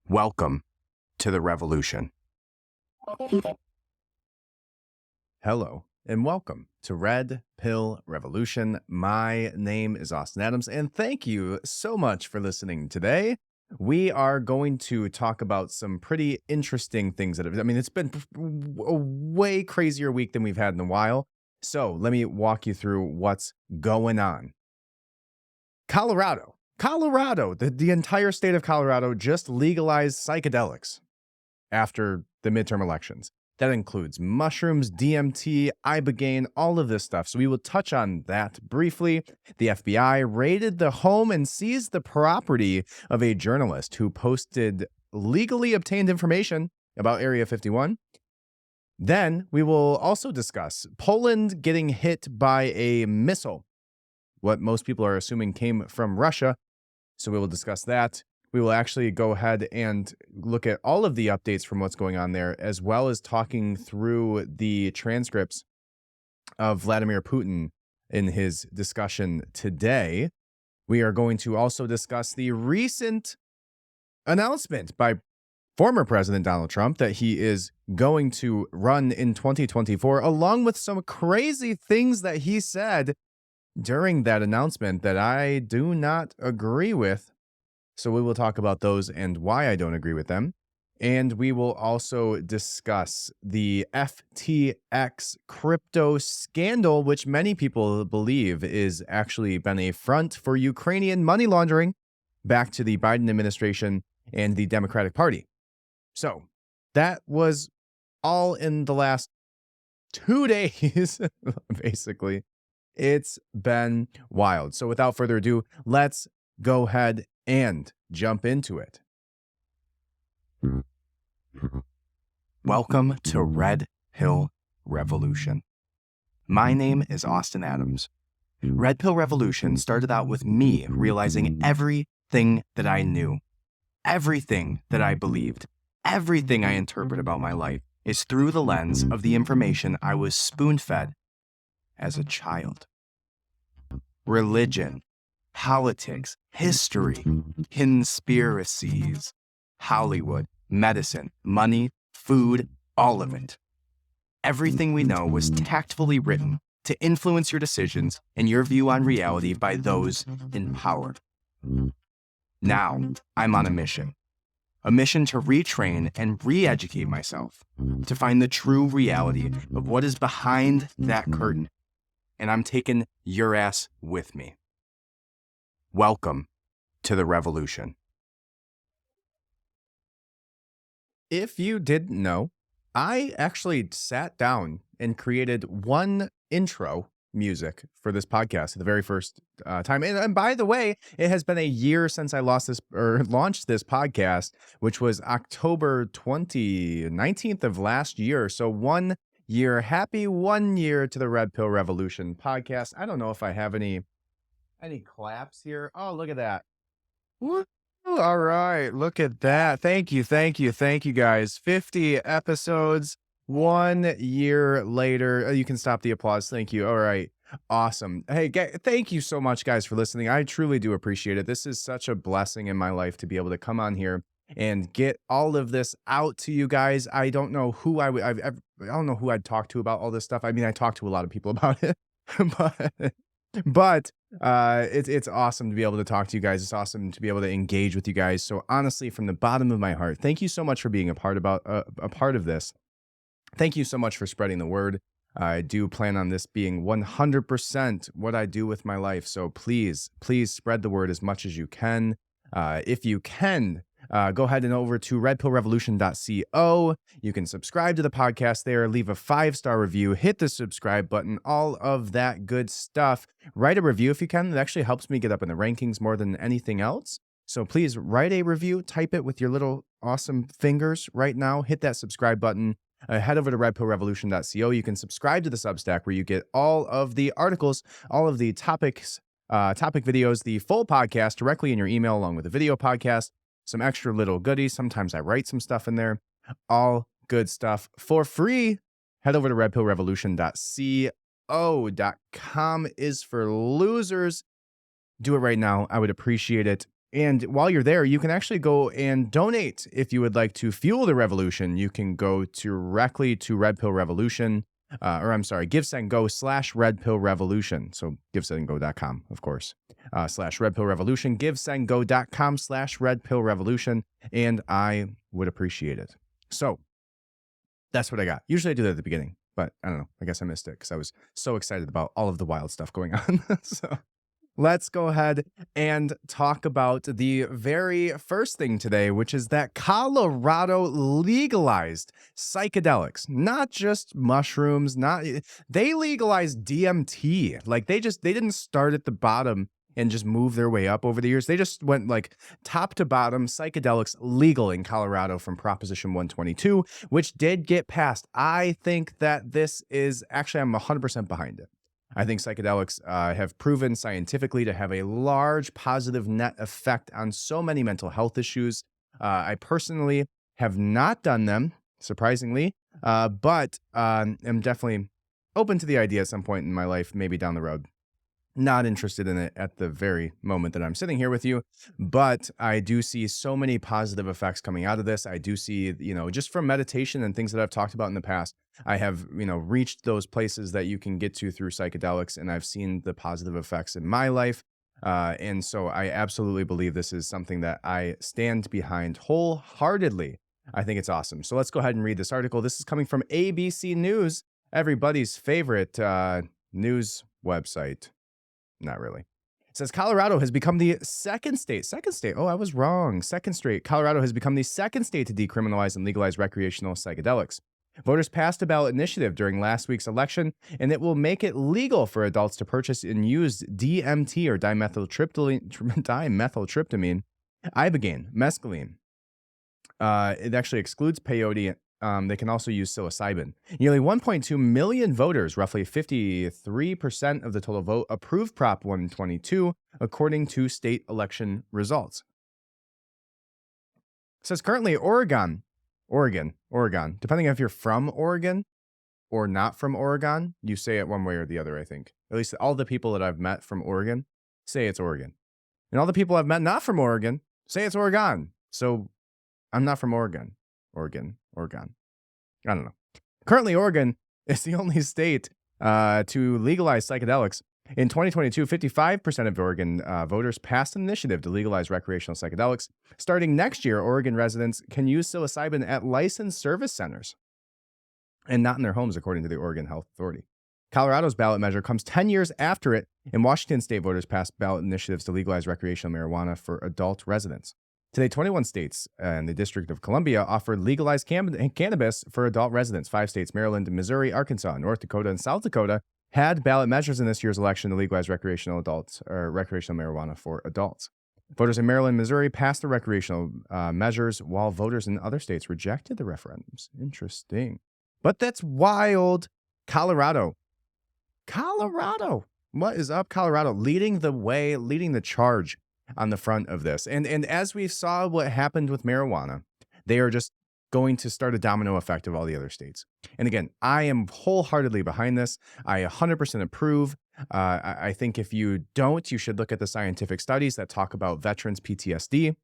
Welcome to the revolution. Hello and welcome to Red Pill Revolution. My name is Austin Adams, and thank you so much for listening today. We are going to talk about some pretty interesting things it's been a way crazier week than we've had in a while. So let me walk you through what's going on. Colorado, the entire state of Colorado just legalized psychedelics after the midterm elections. That includes mushrooms, DMT, ibogaine, all of this stuff. So we will touch on that briefly. The FBI raided the home and seized the property of a journalist who posted legally obtained information about Area 51. Then we will also discuss Poland getting hit by a missile, what most people are assuming came from Russia. So we will discuss that. We will actually go ahead and look at all of the updates from what's going on there, as well as talking through the transcripts of Vladimir Putin in his discussion today. We are going to also discuss the recent announcement by former President Donald Trump that he is going to run in 2024, along with some crazy things that he said during that announcement that I do not agree with. So we will talk about those and why I don't agree with them. And we will also discuss the FTX crypto scandal, which many people believe is actually been a front for Ukrainian money laundering back to the Biden administration and the Democratic Party. So that was all in the last 2 days, basically. It's been wild. So without further ado, let's go ahead and jump into it. Welcome to Red Pill Revolution. My name is Austin Adams. Red Pill Revolution started out with me realizing everything that I knew, everything that I believed, everything I interpret about my life is through the lens of the information I was spoon-fed as a child. Religion, politics, history, conspiracies, Hollywood, medicine, money, food, all of it. Everything we know was tactfully written to influence your decisions and your view on reality by those in power. Now, I'm on a mission to retrain and re-educate myself, to find the true reality of what is behind that curtain. And I'm taking your ass with me. Welcome to the revolution. If you didn't know, I actually sat down and created one intro music for this podcast the very first time. And by the way, it has been a year since I launched this podcast, which was October 19th of last year. So 1 year, happy 1 year to the Red Pill Revolution podcast. I don't know if I have any claps here. Oh, look at that. Woo. All right, look at that. Thank you guys. 50 episodes, 1 year later. You can stop the applause. Thank you. All right. Awesome. Hey, thank you so much, guys, for listening. I truly do appreciate it. This is such a blessing in my life to be able to come on here and get all of this out to you guys. I don't know who I don't know who I'd talk to about all this stuff. I mean, I talk to a lot of people about it, but it's awesome to be able to talk to you guys. It's awesome to be able to engage with you guys. So honestly, from the bottom of my heart, thank you so much for being a part of this. Thank you so much for spreading the word. I do plan on this being 100% what I do with my life. So please spread the word as much as you can. If you can, go ahead and over to redpillrevolution.co. You can subscribe to the podcast there, leave a 5-star review, hit the subscribe button, all of that good stuff. Write a review if you can. It actually helps me get up in the rankings more than anything else. So please write a review, type it with your little awesome fingers right now, hit that subscribe button. Head over to redpillrevolution.co. You can subscribe to the Substack where you get all of the articles, all of the topic videos, the full podcast directly in your email along with the video podcast, some extra little goodies. Sometimes I write some stuff in there. All good stuff for free. Head over to redpillrevolution.co.com is for losers. Do it right now. I would appreciate it. And while you're there, you can actually go and donate if you would like to fuel the revolution. You can go directly to Red Pill Revolution, or I'm sorry, GiveSendGo/Red Pill Revolution. So GiveSendGo.com, of course, /Red Pill Revolution, GiveSendGo.com/Red Pill Revolution, and I would appreciate it. So that's what I got. Usually I do that at the beginning, but I don't know. I guess I missed it because I was so excited about all of the wild stuff going on. So let's go ahead and talk about the very first thing today, which is that Colorado legalized psychedelics, not just mushrooms, they legalized DMT. Like they didn't start at the bottom and just move their way up over the years. They just went like top to bottom, psychedelics legal in Colorado from Proposition 122, which did get passed. I think that this is actually, I'm 100% behind it. I think psychedelics have proven scientifically to have a large positive net effect on so many mental health issues. I personally have not done them, surprisingly, but am definitely open to the idea at some point in my life, maybe down the road. Not interested in it at the very moment that I'm sitting here with you, but I do see so many positive effects coming out of this. I do see, just from meditation and things that I've talked about in the past, I have, reached those places that you can get to through psychedelics, and I've seen the positive effects in my life. And so I absolutely believe this is something that I stand behind wholeheartedly. I think it's awesome. So let's go ahead and read this article. This is coming from ABC News, everybody's favorite news website. Not really. It says Colorado has become the second state. Oh, I was wrong. Second state. Colorado has become the second state to decriminalize and legalize recreational psychedelics. Voters passed a ballot initiative during last week's election, and it will make it legal for adults to purchase and use DMT or dimethyltryptamine, ibogaine, mescaline. It actually excludes peyote. They can also use psilocybin. Nearly 1.2 million voters, roughly 53% of the total vote, approved Prop 122, according to state election results. It says currently Oregon, depending if you're from Oregon or not from Oregon, you say it one way or the other, I think. At least all the people that I've met from Oregon say it's Oregon. And all the people I've met not from Oregon say it's Oregon. So I'm not from Oregon. Oregon. I don't know. Currently, Oregon is the only state to legalize psychedelics. In 2022, 55% of Oregon voters passed an initiative to legalize recreational psychedelics. Starting next year, Oregon residents can use psilocybin at licensed service centers and not in their homes, according to the Oregon Health Authority. Colorado's ballot measure comes 10 years after it. In Washington state, voters passed ballot initiatives to legalize recreational marijuana for adult residents. Today, 21 states and the District of Columbia offered legalized cannabis for adult residents. 5 states, Maryland, Missouri, Arkansas, North Dakota, and South Dakota, had ballot measures in this year's election to legalize recreational marijuana for adults. Voters in Maryland and Missouri passed the recreational measures, while voters in other states rejected the referendums. Interesting. But that's wild. Colorado. What is up, Colorado? Leading the way, leading the charge on the front of this. And as we saw what happened with marijuana, they are just going to start a domino effect of all the other states. And again, I am wholeheartedly behind this. I 100% approve. I think if you don't, you should look at the scientific studies that talk about veterans' PTSD.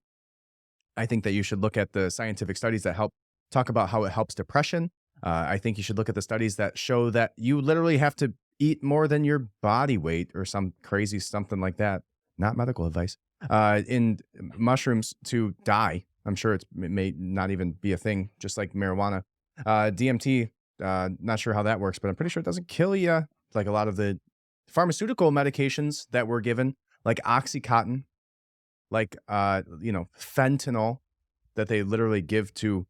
I think that you should look at the scientific studies that talk about how it helps depression. I think you should look at the studies that show that you literally have to eat more than your body weight or some crazy something like that. Not medical advice. In mushrooms to die. I'm sure it may not even be a thing, just like marijuana. DMT, not sure how that works, but I'm pretty sure it doesn't kill you. Like a lot of the pharmaceutical medications that were given, like Oxycontin, like, fentanyl that they literally give to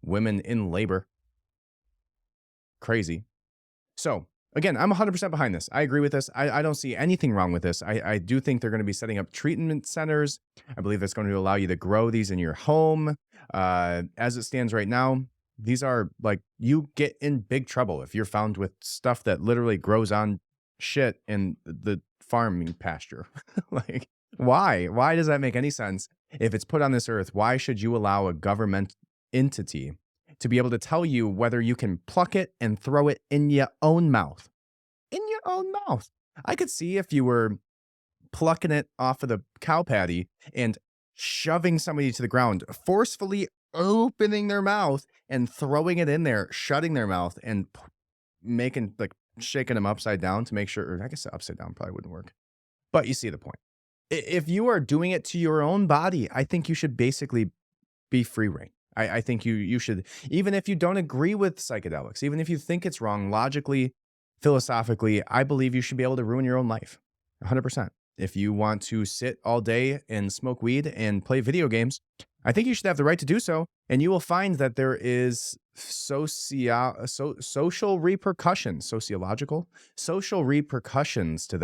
women in labor. Crazy. So, again, I'm 100% behind this. I agree with this. I don't see anything wrong with this. I do think they're going to be setting up treatment centers. I believe that's going to allow you to grow these in your home. As it stands right now, these are like, you get in big trouble if you're found with stuff that literally grows on shit in the farming pasture. Like, why? Why does that make any sense? If it's put on this earth, why should you allow a government entity to be able to tell you whether you can pluck it and throw it in your own mouth? In your own mouth. I could see if you were plucking it off of the cow patty and shoving somebody to the ground, forcefully opening their mouth and throwing it in there, shutting their mouth and making like shaking them upside down to make sure, or I guess upside down probably wouldn't work. But you see the point. If you are doing it to your own body, I think you should basically be free reign. I think you should, even if you don't agree with psychedelics, even if you think it's wrong, logically, philosophically, I believe you should be able to ruin your own life 100%. If you want to sit all day and smoke weed and play video games, I think you should have the right to do so. And you will find that there is social repercussions, social repercussions to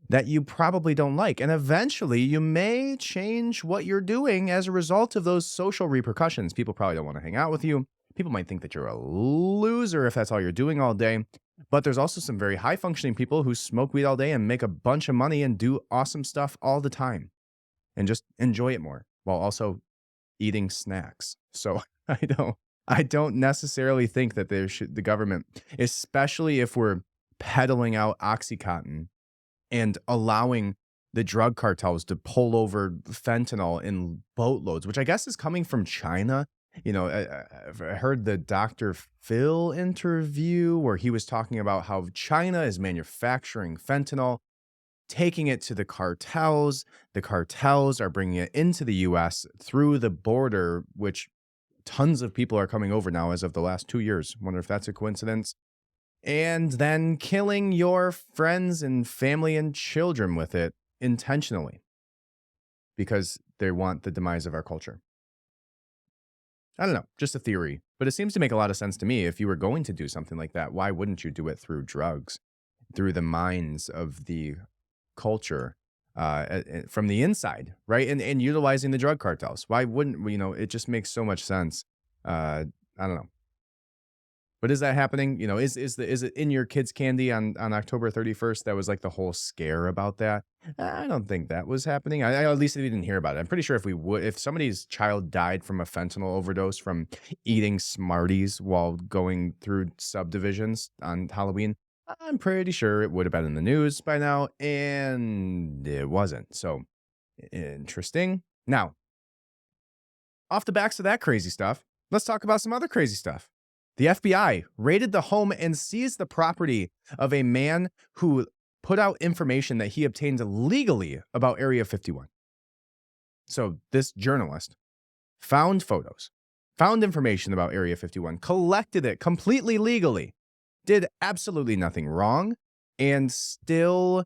that you probably don't like. And eventually you may change what you're doing as a result of those social repercussions. People probably don't want to hang out with you. People might think that you're a loser if that's all you're doing all day. But there's also some very high functioning people who smoke weed all day and make a bunch of money and do awesome stuff all the time and just enjoy it more while also eating snacks. So I don't necessarily think that the government, especially if we're peddling out Oxycontin and allowing the drug cartels to pull over fentanyl in boatloads, which I guess is coming from China. You know, I heard the Dr. Phil interview where he was talking about how China is manufacturing fentanyl, taking it to the cartels. The cartels are bringing it into the U.S. through the border, which tons of people are coming over now as of the last 2 years. Wonder if that's a coincidence. And then killing your friends and family and children with it intentionally because they want the demise of our culture. I don't know, just a theory, but it seems to make a lot of sense to me. If you were going to do something like that, why wouldn't you do it through drugs, through the minds of the culture from the inside, right? And utilizing the drug cartels. Why wouldn't, it just makes so much sense. I don't know. But is that happening? Is it in your kids' candy on October 31st? That was like the whole scare about that. I don't think that was happening. I at least we didn't hear about it. I'm pretty sure if somebody's child died from a fentanyl overdose from eating Smarties while going through subdivisions on Halloween, I'm pretty sure it would have been in the news by now, and it wasn't. So interesting. Now, off the backs of that crazy stuff, let's talk about some other crazy stuff. The FBI raided the home and seized the property of a man who put out information that he obtained legally about Area 51. So this journalist found photos, found information about Area 51, collected it completely legally, did absolutely nothing wrong, and still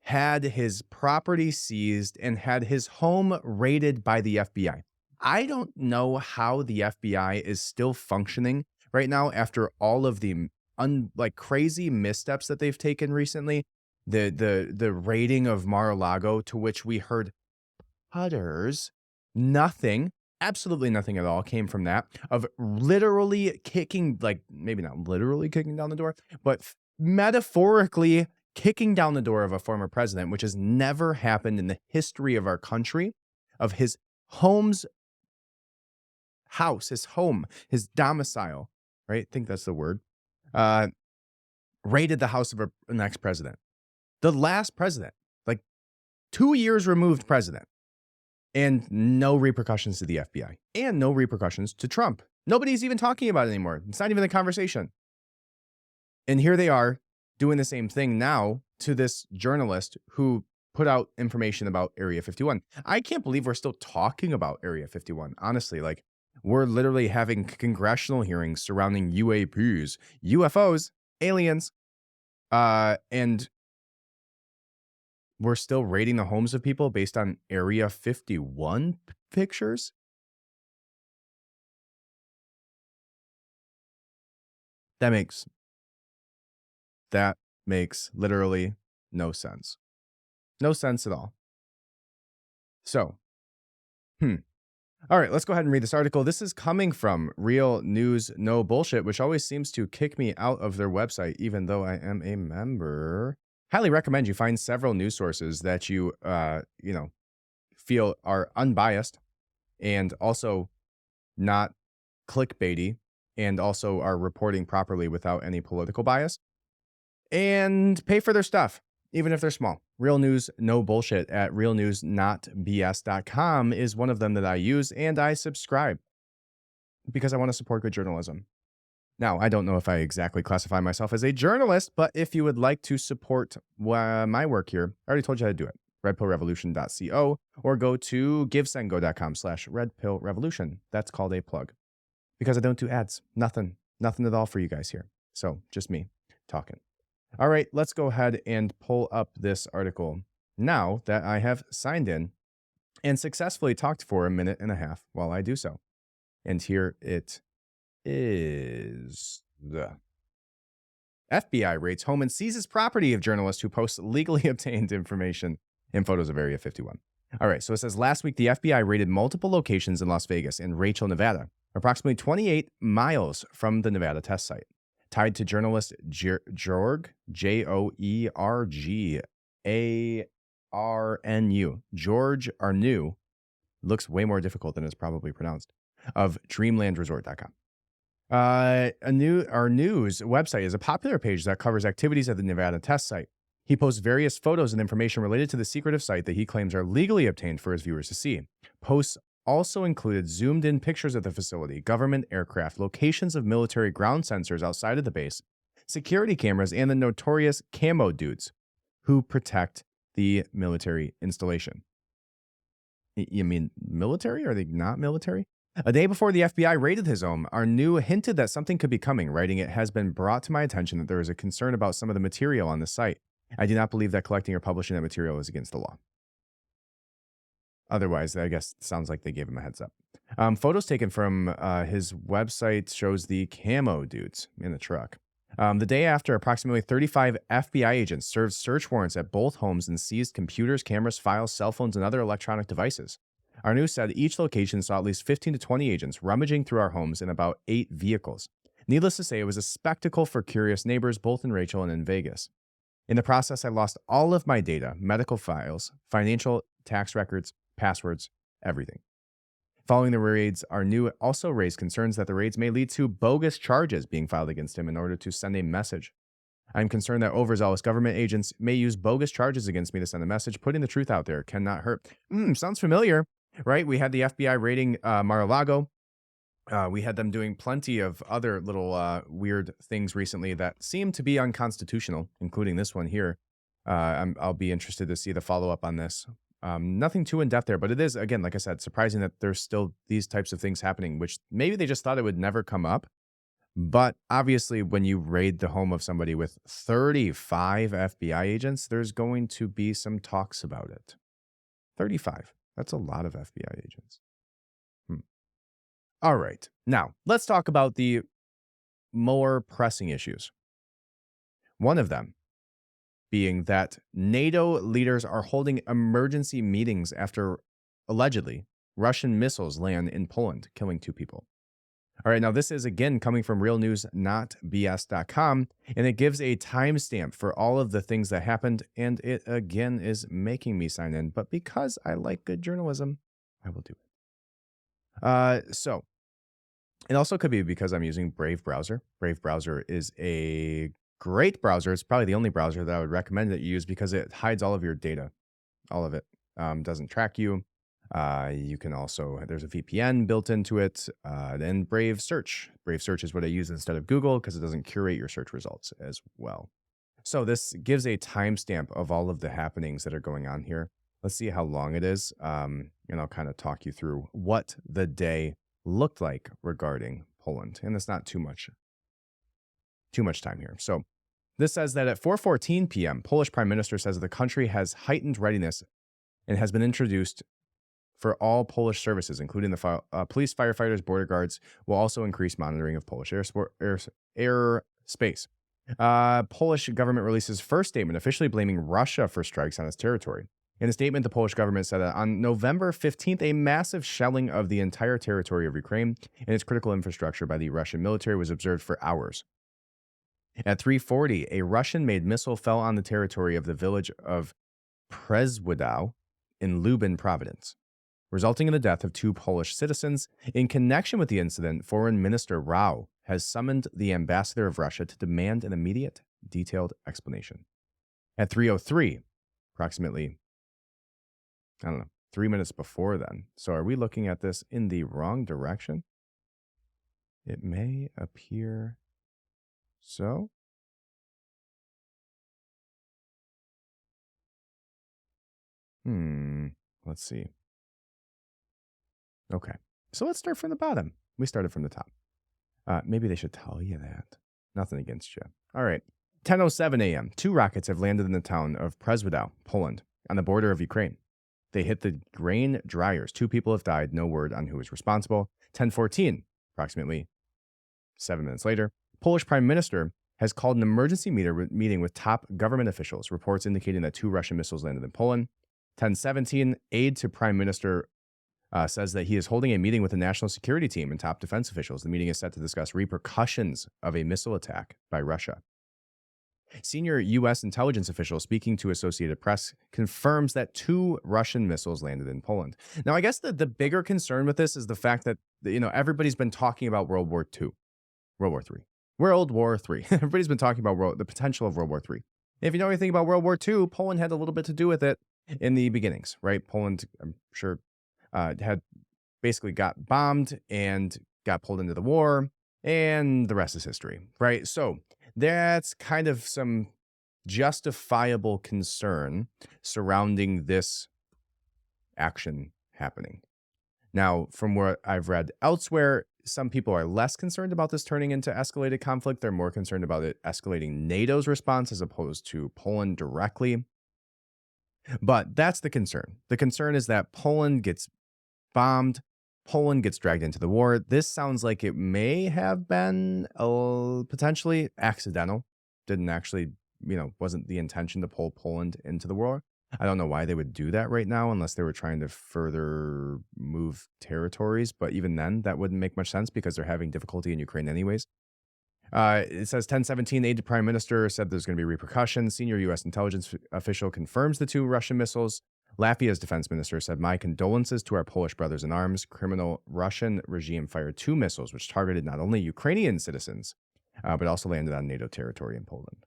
had his property seized and had his home raided by the FBI. I don't know how the FBI is still functioning right now after all of the crazy missteps that they've taken recently. The raiding of Mar-a-Lago, to which we heard putters, nothing, absolutely nothing at all came from that, of literally kicking, maybe not literally kicking down the door, but metaphorically kicking down the door of a former president, which has never happened in the history of our country, of his house, his home, his domicile, right? I think that's the word. Raided the house of an ex-president. The last president, 2 years removed president. And no repercussions to the FBI. And no repercussions to Trump. Nobody's even talking about it anymore. It's not even a conversation. And here they are doing the same thing now to this journalist who put out information about Area 51. I can't believe we're still talking about Area 51. Honestly, we're literally having congressional hearings surrounding UAPs, UFOs, aliens, and we're still raiding the homes of people based on Area 51 pictures. That makes literally no sense. No sense at all. So, all right, let's go ahead and read this article. This is coming from Real News No Bullshit, which always seems to kick me out of their website, even though I am a member. Highly recommend you find several news sources that you, feel are unbiased and also not clickbaity and also are reporting properly without any political bias, and pay for their stuff. even if they're small. Real news, no bullshit at realnewsnotbs.com is one of them that I use, and I subscribe because I want to support good journalism. Now, I don't know if I exactly classify myself as a journalist, but if you would like to support my work here, I already told you how to do it. redpillrevolution.co, or go to givesendgo.com/redpillrevolution. That's called a plug because I don't do ads. Nothing at all for you guys here. So just me talking. All right, let's go ahead and pull up this article now that I have signed in and successfully talked for a minute and a half while I do so. And here it is. The FBI raids home and seizes property of journalist who posts legally obtained information in photos of Area 51. All right, so it says last week the FBI raided multiple locations in Las Vegas and Rachel, Nevada, approximately 28 miles from the Nevada test site, tied to journalist Jorg, George George Arnoux, looks way more difficult than it's probably pronounced, of dreamlandresort.com. Our news website is a popular page that covers activities at the Nevada test site. He posts various photos and information related to the secretive site that he claims are legally obtained for his viewers to see. Posts also included zoomed-in pictures of the facility, government aircraft, locations of military ground sensors outside of the base, security cameras, and the notorious camo dudes who protect the military installation. You mean military? Are they not military? A day before the FBI raided his home, Arnoux hinted that something could be coming, writing, "It has been brought to my attention that there is a concern about some of the material on the site. I do not believe that collecting or publishing that material is against the law." Otherwise, I guess it sounds like they gave him a heads up. Photos taken from his website shows the camo dudes in the truck. The day after, approximately 35 FBI agents served search warrants at both homes and seized computers, cameras, files, cell phones, and other electronic devices. Arnoux said each location saw at least 15 to 20 agents rummaging through our homes in about 8 vehicles. Needless to say, it was a spectacle for curious neighbors, both in Rachel and in Vegas. In the process, I lost all of my data, medical files, financial, tax records, passwords, everything. Following the raids, Arnoux also raised concerns that the raids may lead to bogus charges being filed against him in order to send a message. I'm concerned that overzealous government agents may use bogus charges against me to send a message. Putting the truth out there cannot hurt. Sounds familiar, right? We had the FBI raiding Mar-a-Lago. We had them doing plenty of other little weird things recently that seem to be unconstitutional, including this one here. I'll be interested to see the follow-up on this. Nothing too in-depth there, but it is, again, like I said, surprising that there's still these types of things happening, which maybe they just thought it would never come up. But obviously, when you raid the home of somebody with 35 FBI agents, there's going to be some talks about it. 35. That's a lot of FBI agents. All right. Now, let's talk about the more pressing issues. One of them being that NATO leaders are holding emergency meetings after, allegedly, Russian missiles land in Poland, killing 2 people. All right, now this is, again, coming from realnewsnotbs.com, and it gives a timestamp for all of the things that happened, and it, again, is making me sign in. But because I like good journalism, I will do it. So it also could be because I'm using Brave browser. Brave browser is a great browser. It's probably the only browser that I would recommend that you use because it hides all of your data. All of it. Doesn't track you. You can also, there's a VPN built into it. Then Brave Search. Brave Search is what I use instead of Google because it doesn't curate your search results as well. So this gives a timestamp of all of the happenings that are going on here. Let's see how long it is. And I'll kind of talk you through what the day looked like regarding Poland. And it's not too much time here. So this says that at 4:14 p.m., Polish Prime Minister says the country has heightened readiness and has been introduced for all Polish services, including the police, firefighters, border guards, will also increase monitoring of Polish airspace. Polish government releases first statement officially blaming Russia for strikes on its territory. In a statement, the Polish government said that on November 15th, a massive shelling of the entire territory of Ukraine and its critical infrastructure by the Russian military was observed for hours. At 3:40, a Russian-made missile fell on the territory of the village of Przewodów in Lubin Province, resulting in the death of 2 Polish citizens. In connection with the incident, Foreign Minister Rau has summoned the ambassador of Russia to demand an immediate, detailed explanation. At 3:03, approximately, I don't know, 3 minutes before then. So are we looking at this in the wrong direction? It may appear so. Let's see. Okay. So let's start from the bottom. We started from the top. Maybe they should tell you that. Nothing against you. All right. 10:07 a.m. Two rockets have landed in the town of Presidency, Poland, on the border of Ukraine. They hit the grain dryers. Two people have died. No word on who is responsible. 10:14, approximately 7 minutes later, Polish Prime Minister has called an emergency meeting with top government officials. Reports indicating that two Russian missiles landed in Poland. 10:17, aide to Prime Minister says that he is holding a meeting with the national security team and top defense officials. The meeting is set to discuss repercussions of a missile attack by Russia. Senior U.S. intelligence official speaking to Associated Press confirms that two Russian missiles landed in Poland. Now, I guess the bigger concern with this is the fact that, everybody's been talking about World War III. Everybody's been talking about the potential of World War III. If you know anything about World War II, Poland had a little bit to do with it in the beginnings, right? Poland, I'm sure, had basically got bombed and got pulled into the war, and the rest is history, right? So that's kind of some justifiable concern surrounding this action happening. Now, from what I've read elsewhere, some people are less concerned about this turning into escalated conflict. They're more concerned about it escalating NATO's response as opposed to Poland directly. But that's the concern. The concern is that Poland gets bombed. Poland gets dragged into the war. This sounds like it may have been potentially accidental. Didn't actually, wasn't the intention to pull Poland into the war. I don't know why they would do that right now unless they were trying to further move territories. But even then, that wouldn't make much sense because they're having difficulty in Ukraine anyways. It says 10:17, aide to Prime Minister said there's going to be repercussions. Senior U.S. intelligence official confirms the two Russian missiles. Latvia's defense minister said, "My condolences to our Polish brothers in arms. Criminal Russian regime fired two missiles which targeted not only Ukrainian citizens, but also landed on NATO territory in Poland."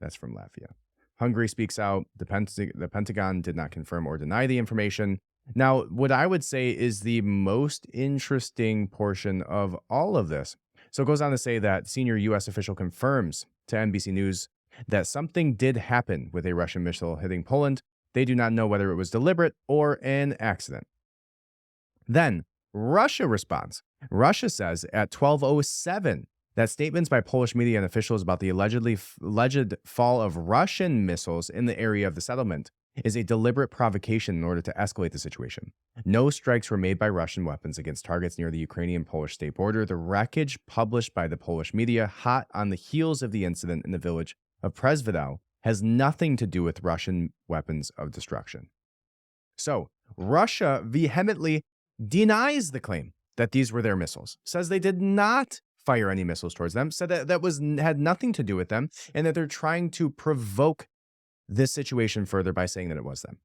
That's from Latvia. Hungary speaks out. The Pentagon did not confirm or deny the information. Now, what I would say is the most interesting portion of all of this. So it goes on to say that senior U.S. official confirms to NBC News that something did happen with a Russian missile hitting Poland. They do not know whether it was deliberate or an accident. Then Russia responds. Russia says at 12:07 that statements by Polish media and officials about the alleged fall of Russian missiles in the area of the settlement is a deliberate provocation in order to escalate the situation. No strikes were made by Russian weapons against targets near the Ukrainian-Polish state border. The wreckage published by the Polish media, hot on the heels of the incident in the village of Presidency, has nothing to do with Russian weapons of destruction. So Russia vehemently denies the claim that these were their missiles, says they did not fire any missiles towards them, said that had nothing to do with them, and that they're trying to provoke this situation further by saying that it was them.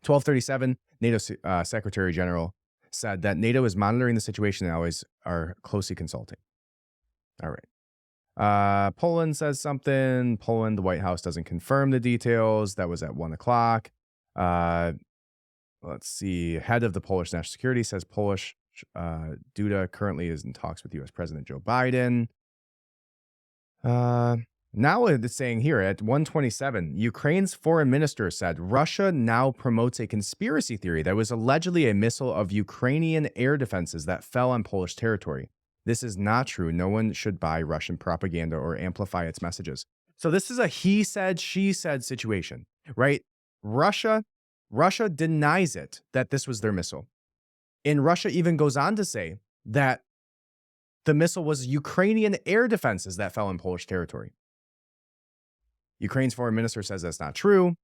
12:37, NATO Secretary General said that NATO is monitoring the situation and always are closely consulting. All right. Poland says something. Poland, the White House doesn't confirm the details. That was at 1 o'clock. Let's see. Head of the Polish National Security says Polish Duda currently is in talks with U.S. President Joe Biden. Now it's saying here at 1:27, Ukraine's foreign minister said Russia now promotes a conspiracy theory that was allegedly a missile of Ukrainian air defenses that fell on Polish territory. This is not true. No one should buy Russian propaganda or amplify its messages. So this is a he said, she said situation, right? Russia denies it that this was their missile. And Russia even goes on to say that the missile was Ukrainian air defenses that fell in Polish territory. Ukraine's foreign minister says that's not true,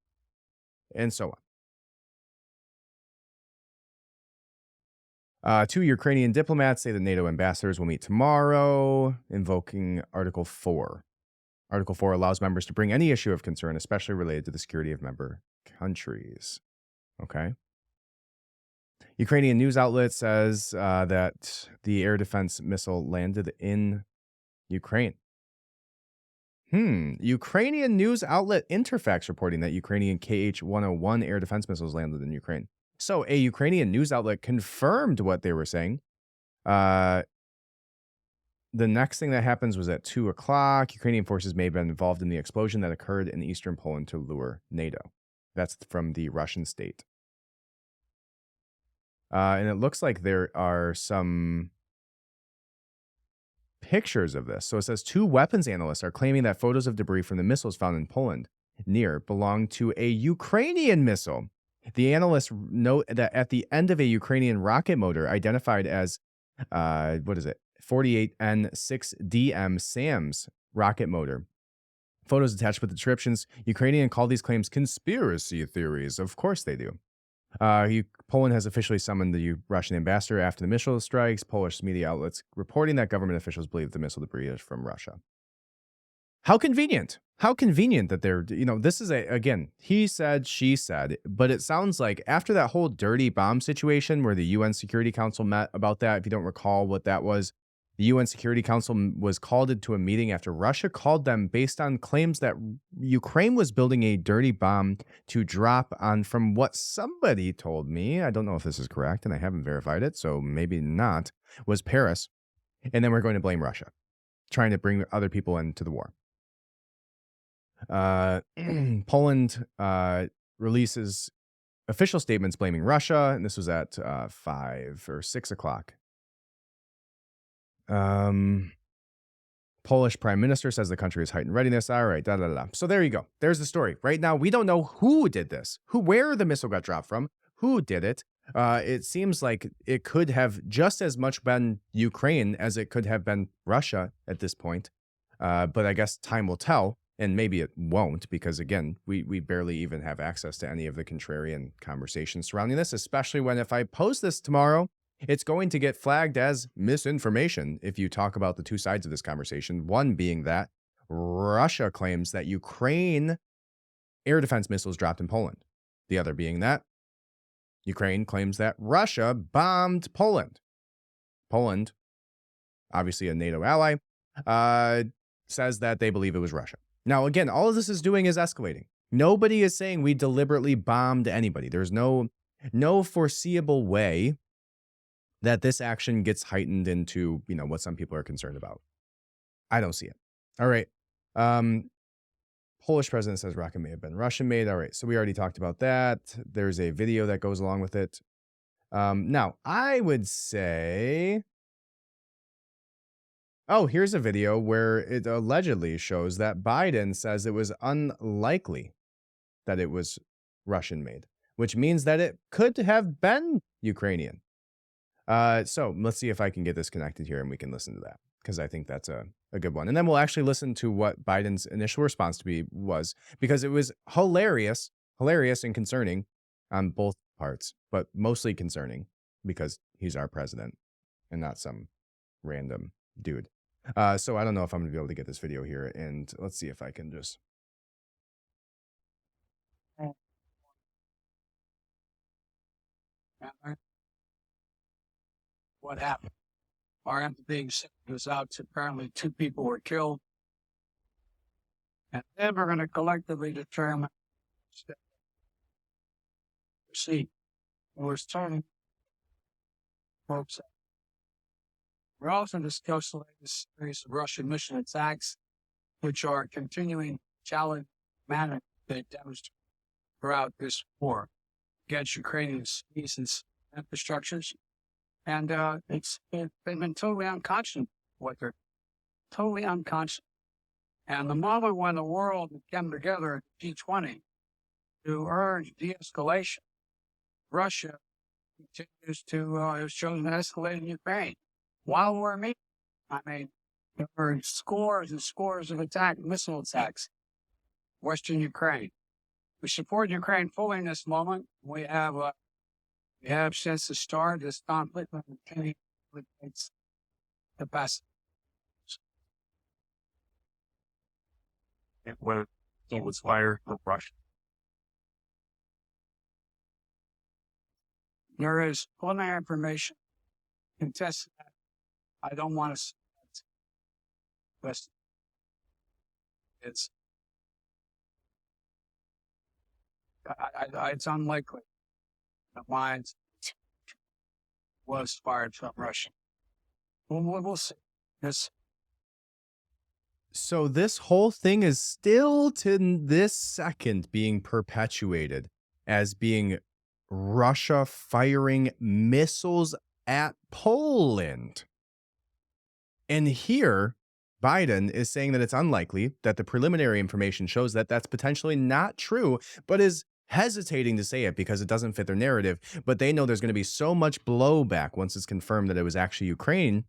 and so on. Two Ukrainian diplomats say the NATO ambassadors will meet tomorrow, invoking Article 4. Article 4 allows members to bring any issue of concern, especially related to the security of member countries. Okay. Ukrainian news outlet says that the air defense missile landed in Ukraine. Ukrainian news outlet Interfax reporting that Ukrainian KH-101 air defense missiles landed in Ukraine. So a Ukrainian news outlet confirmed what they were saying. The next thing that happens was at 2 o'clock. Ukrainian forces may have been involved in the explosion that occurred in eastern Poland to lure NATO. That's from the Russian state. And it looks like there are some pictures of this. So it says 2 weapons analysts are claiming that photos of debris from the missiles found in Poland near belong to a Ukrainian missile. The analysts note that at the end of a Ukrainian rocket motor identified as, 48N6DM SAMS rocket motor. Photos attached with descriptions. Ukrainian call these claims conspiracy theories. Of course they do. Poland has officially summoned the Russian ambassador after the missile strikes. Polish media outlets reporting that government officials believe the missile debris is from Russia. How convenient. How convenient that they're, this is again, he said, she said, but it sounds like after that whole dirty bomb situation where the UN Security Council met about that, if you don't recall what that was, the UN Security Council was called into a meeting after Russia called them based on claims that Ukraine was building a dirty bomb to drop on, from what somebody told me, I don't know if this is correct and I haven't verified it, so maybe not, was Paris. And then we're going to blame Russia, trying to bring other people into the war. Poland releases official statements blaming Russia, and this was at 5 or 6 o'clock. Polish prime minister says the country is heightened readiness. All right, So there you go. There's the story. Right now, we don't know who did this, where the missile got dropped from, who did it. It seems like it could have just as much been Ukraine as it could have been Russia at this point. But I guess time will tell, and maybe it won't, because again, we barely even have access to any of the contrarian conversations surrounding this, especially when if I post this tomorrow, it's going to get flagged as misinformation if you talk about the two sides of this conversation. One being that Russia claims that Ukraine air defense missiles dropped in Poland. The other being that Ukraine claims that Russia bombed Poland. Poland, obviously a NATO ally, says that they believe it was Russia. Now, again, all of this is doing is escalating. Nobody is saying we deliberately bombed anybody. There's no foreseeable way that this action gets heightened into, what some people are concerned about. I don't see it. All right. Polish president says rocket may have been Russian made. All right. So we already talked about that. There's a video that goes along with it. Now, I would say, here's a video where it allegedly shows that Biden says it was unlikely that it was Russian made, which means that it could have been Ukrainian. So let's see if I can get this connected here and we can listen to that, because I think that's a good one. And then we'll actually listen to what Biden's initial response to me was, because it was hilarious and concerning on both parts, but mostly concerning because he's our president and not some random dude. So I don't know if I'm gonna be able to get this video here, and let's see if I can just. What happened? Our being sent was out. Apparently 2 people were killed. And then we're going to collectively determine see we're starting folks. We're also discussing the latest series of Russian mission attacks, which are continuing challenge manner they demonstrate throughout this war against Ukrainian cities and infrastructures. And it's been totally unconscionable what they're totally unconscionable. And the moment when the world came together at G20 to urge de-escalation, Russia continues to has chosen to escalate in Ukraine while we're meeting. I mean, there were scores and scores of missile attacks, Western Ukraine. We support Ukraine fully in this moment. We have since the start of this conflict with its capacity. It was fired from Russia. There is plenty of information contesting that. I don't want to say that. It's it's unlikely that mines was fired from Russia. We'll see. This So this whole thing is still to this second being perpetuated as being Russia firing missiles at Poland. And here, Biden is saying that it's unlikely, that the preliminary information shows that that's potentially not true, but is hesitating to say it because it doesn't fit their narrative. But they know there's going to be so much blowback once it's confirmed that it was actually Ukraine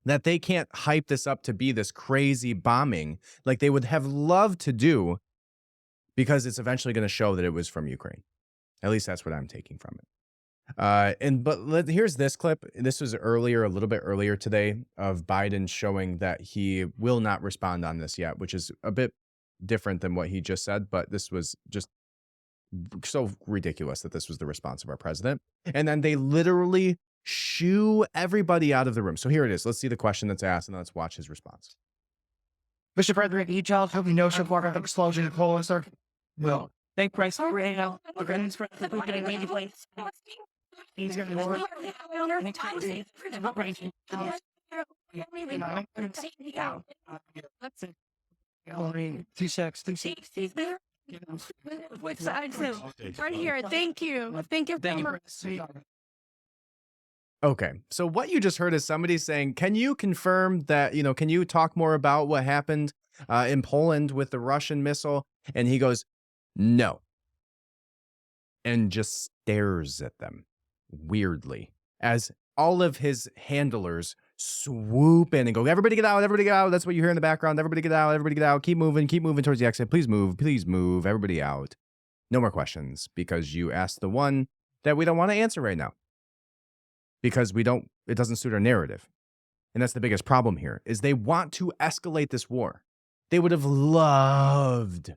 that they can't hype this up to be this crazy bombing like they would have loved to do, because it's eventually going to show that it was from Ukraine. At least that's what I'm taking from it. Here's this clip. This was earlier, a little bit earlier today, of Biden showing that he will not respond on this yet, which is a bit different than what he just said. But this was just so ridiculous that this was the response of our president. And then they literally shoo everybody out of the room. So here it is. Let's see the question that's asked, and let's watch his response. Mr. President, each child have no support of explosion in Poland, sir. Well, thank Christ for right now. We're going to He's going to Right here. Thank you. Thank you. Okay, so what you just heard is somebody saying, can you confirm that, can you talk more about what happened in Poland with the Russian missile? And he goes, no. And just stares at them weirdly as all of his handlers swoop in and go, everybody get out, everybody get out. That's what you hear in the background. Everybody get out, everybody get out. Keep moving towards the exit. Please move, everybody out. No more questions, because you asked the one that we don't want to answer right now. Because it doesn't suit our narrative. And that's the biggest problem here, is they want to escalate this war. They would have loved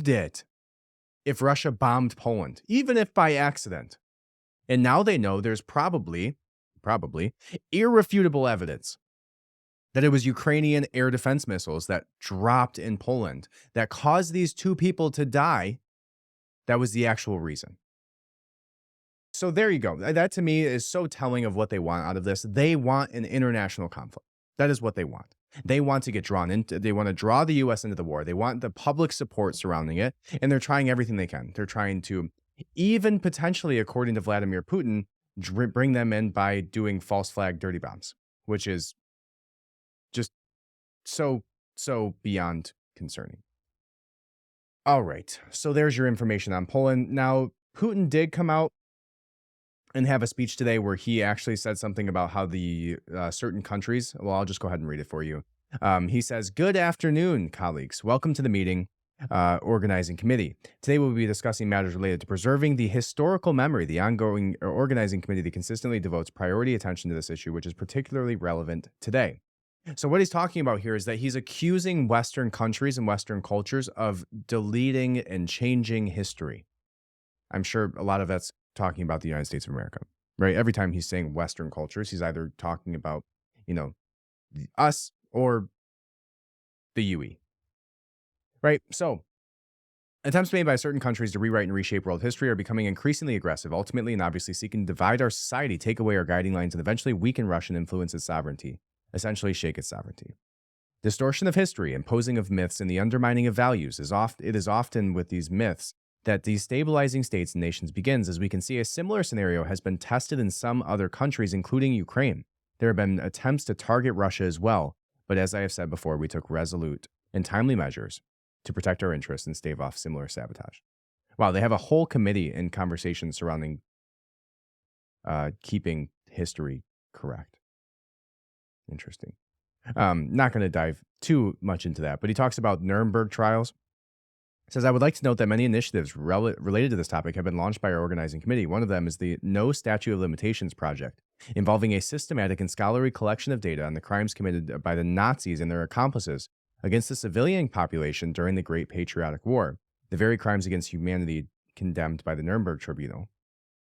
it if Russia bombed Poland, even if by accident. And now they know there's probably irrefutable evidence that it was Ukrainian air defense missiles that dropped in Poland that caused these two people to die. That was the actual reason. So there you go. That to me is so telling of what they want out of this. They want an international conflict. That is what they want. They want to get drawn into, they want to draw the U.S. into the war. They want the public support surrounding it, and they're trying everything they can. They're trying to, even potentially, according to Vladimir Putin, bring them in by doing false flag dirty bombs, which is just so beyond concerning. All right. So there's your information on Poland. Now, Putin did come out and have a speech today where he actually said something about how the certain countries, well, I'll just go ahead and read it for you. He says, "Good afternoon, colleagues. Welcome to the meeting organizing committee. Today we'll be discussing matters related to preserving the historical memory. The ongoing organizing committee consistently devotes priority attention to this issue, which is particularly relevant today." So what he's talking about here is that he's accusing Western countries and Western cultures of deleting and changing history. I'm sure a lot of that's talking about the United States of America, right? Every time he's saying Western cultures, he's either talking about, us or the UE, right? So attempts made by certain countries to rewrite and reshape world history are becoming increasingly aggressive, ultimately and obviously seeking to divide our society, take away our guiding lines, and eventually weaken Russian influence its sovereignty, essentially shake its sovereignty. Distortion of history, imposing of myths, and the undermining of values it is often with these myths that destabilizing states and nations begins. As we can see, a similar scenario has been tested in some other countries, including Ukraine. There have been attempts to target Russia as well, but as I have said before, we took resolute and timely measures to protect our interests and stave off similar sabotage. Wow, they have a whole committee in conversation surrounding keeping history correct. Interesting. Not going to dive too much into that, but he talks about Nuremberg trials. Says, "I would like to note that many initiatives related to this topic have been launched by our organizing committee. One of them is the No Statute of Limitations project, involving a systematic and scholarly collection of data on the crimes committed by the Nazis and their accomplices against the civilian population during the Great Patriotic War, the very crimes against humanity condemned by the Nuremberg Tribunal.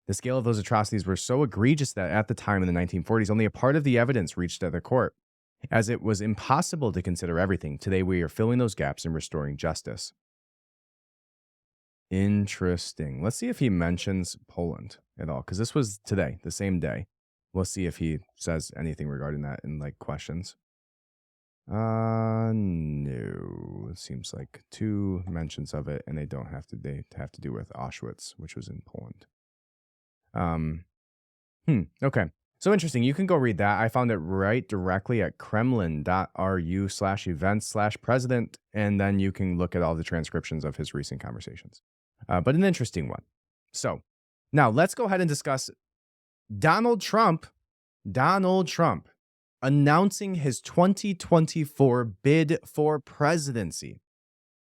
The scale of those atrocities were so egregious that at the time in the 1940s, only a part of the evidence reached the court. as it was impossible to consider everything. Today, we are filling those gaps and restoring justice. Interesting. Let's see if he mentions Poland at all, because this was today, the same day. We'll see if he says anything regarding that in like questions. No. It seems like 2 mentions of it, and they have to do with Auschwitz, which was in Poland. Okay. So interesting. You can go read that. I found it right directly at kremlin.ru/events/president, and then you can look at all the transcriptions of his recent conversations. But an interesting one. So now let's go ahead and discuss Donald Trump announcing his 2024 bid for presidency.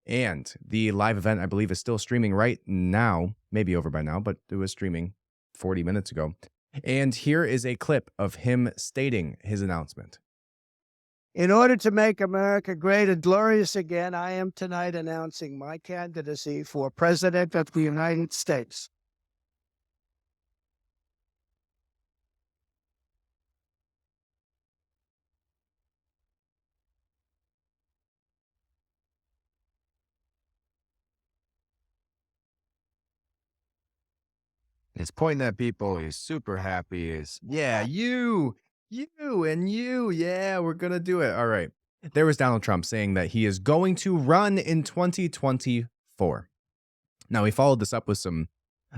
And the live event, I believe, is still streaming right now, maybe over by now, but it was streaming 40 minutes ago. And here is a clip of him stating his announcement. In order to make America great and glorious again, I am tonight announcing my candidacy for President of the United States. He's pointing at people. He's super happy. Yeah, you, and you. Yeah, we're going to do it. All right. There was Donald Trump saying that he is going to run in 2024. Now, he followed this up with some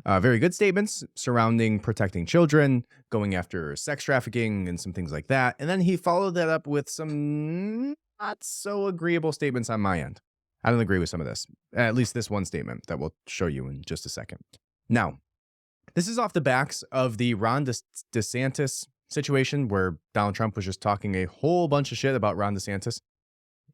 very good statements surrounding protecting children, going after sex trafficking, and some things like that. And then he followed that up with some not so agreeable statements on my end. I don't agree with some of this, at least this one statement that we'll show you in just a second. Now, this is off the backs of the Ron DeSantis situation where Donald Trump was just talking a whole bunch of shit about Ron DeSantis.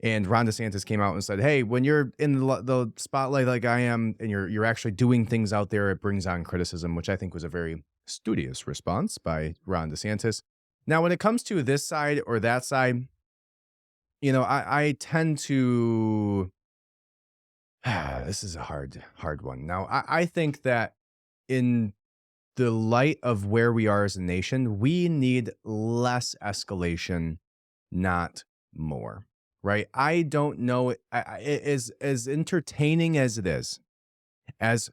And Ron DeSantis came out and said, hey, when you're in the spotlight like I am and you're actually doing things out there, it brings on criticism, which I think was a very studious response by Ron DeSantis. Now, when it comes to this side or that side, you know, I tend to... this is a hard one. Now, I think that in the light of where we are as a nation, we need less escalation, not more, right? I don't know, as entertaining as it is, as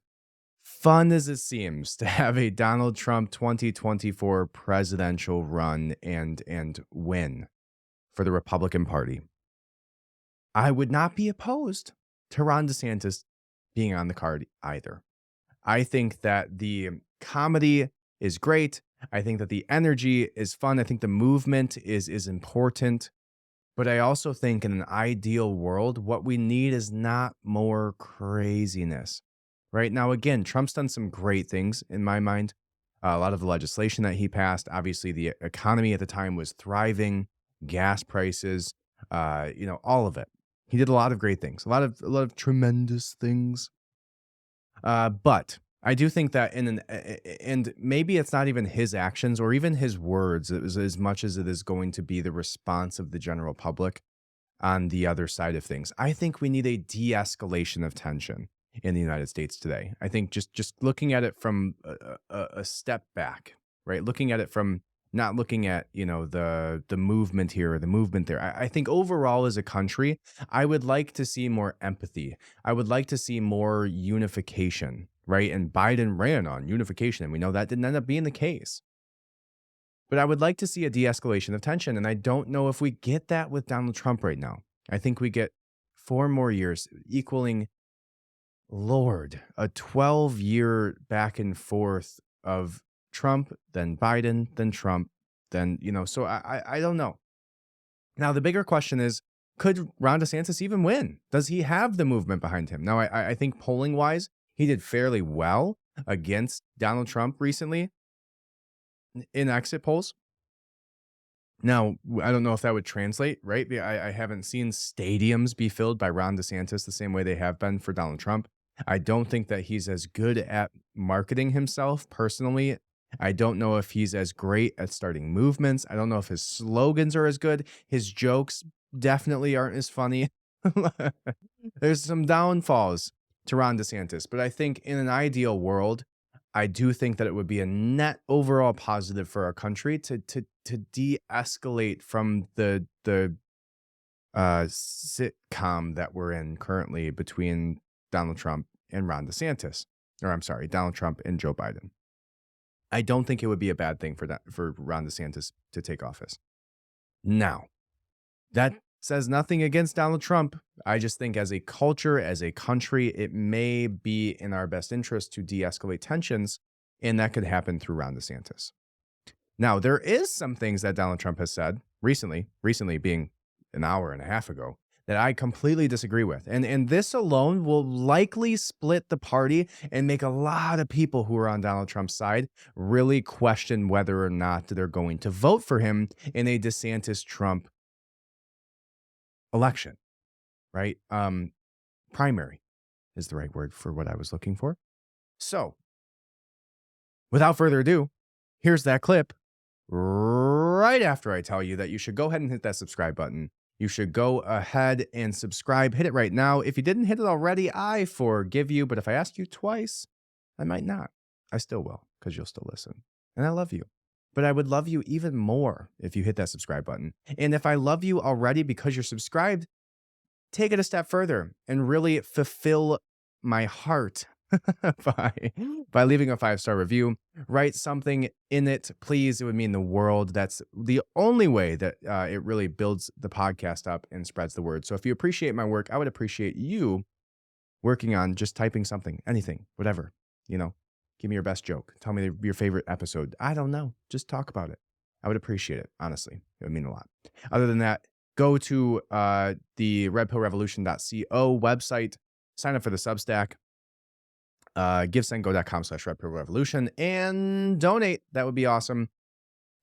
fun as it seems to have a Donald Trump 2024 presidential run and win for the Republican Party, I would not be opposed to Ron DeSantis being on the card either. I think that the comedy is great. I think that the energy is fun. I think the movement is important. But I also think in an ideal world, what we need is not more craziness. Right now, again, Trump's done some great things in my mind. A lot of the legislation that he passed, obviously the economy at the time was thriving, gas prices, all of it. He did a lot of great things, a lot of tremendous things. But I do think that and maybe it's not even his actions or even his words as much as it is going to be the response of the general public on the other side of things. I think we need a de-escalation of tension in the United States today. I think just looking at it from a step back, right? Looking at it from not looking at, the movement here or the movement there. I think overall as a country, I would like to see more empathy. I would like to see more unification, right? And Biden ran on unification, and we know that didn't end up being the case. But I would like to see a de-escalation of tension, and I don't know if we get that with Donald Trump right now. I think we get 4 more years equaling, Lord, a 12-year back and forth of Trump, then Biden, then Trump, then, so I don't know. Now, the bigger question is, could Ron DeSantis even win? Does he have the movement behind him? Now, I think polling-wise, he did fairly well against Donald Trump recently in exit polls. Now, I don't know if that would translate, right? I haven't seen stadiums be filled by Ron DeSantis the same way they have been for Donald Trump. I don't think that he's as good at marketing himself personally. I don't know if he's as great at starting movements. I don't know if his slogans are as good. His jokes definitely aren't as funny. There's some downfalls to Ron DeSantis, but I think in an ideal world, I do think that it would be a net overall positive for our country to de-escalate from the sitcom that we're in currently between Donald Trump and Ron DeSantis, or I'm sorry, Donald Trump and Joe Biden. I don't think it would be a bad thing for Ron DeSantis to take office. Now, that says nothing against Donald Trump. I just think as a culture, as a country, it may be in our best interest to de-escalate tensions, and that could happen through Ron DeSantis. Now, there is some things that Donald Trump has said recently being an hour and a half ago, that I completely disagree with. And this alone will likely split the party and make a lot of people who are on Donald Trump's side really question whether or not they're going to vote for him in a DeSantis-Trump election, right? Primary is the right word for what I was looking for. So, without further ado, here's that clip right after I tell you that you should go ahead and hit that subscribe button. You should go ahead and subscribe. Hit it right now. If you didn't hit it already, I forgive you. But if I ask you twice, I might not. I still will, because you'll still listen. And I love you. But I would love you even more if you hit that subscribe button. And if I love you already because you're subscribed, take it a step further and really fulfill my heart by leaving a 5-star review. Write something in it, please. It would mean the world. That's the only way that it really builds the podcast up and spreads the word. So if you appreciate my work, I would appreciate you working on just typing something, anything, whatever, give me your best joke. Tell me your favorite episode. I don't know. Just talk about it. I would appreciate it. Honestly, it would mean a lot. Other than that, go to the redpillrevolution.co website, sign up for the Substack. GiveSendGo.com/RedPillRevolution and donate. That would be awesome.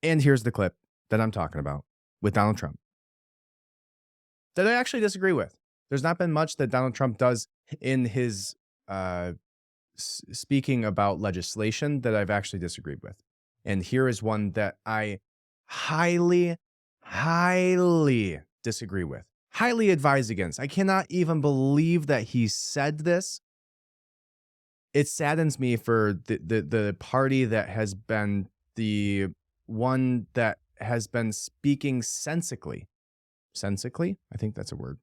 And here's the clip that I'm talking about with Donald Trump that I actually disagree with. There's not been much that Donald Trump does in his speaking about legislation that I've actually disagreed with. And here is one that I highly disagree with, highly advise against. I cannot even believe that he said this. It saddens me for the party that has been the one that has been speaking sensically. Sensically? I think that's a word.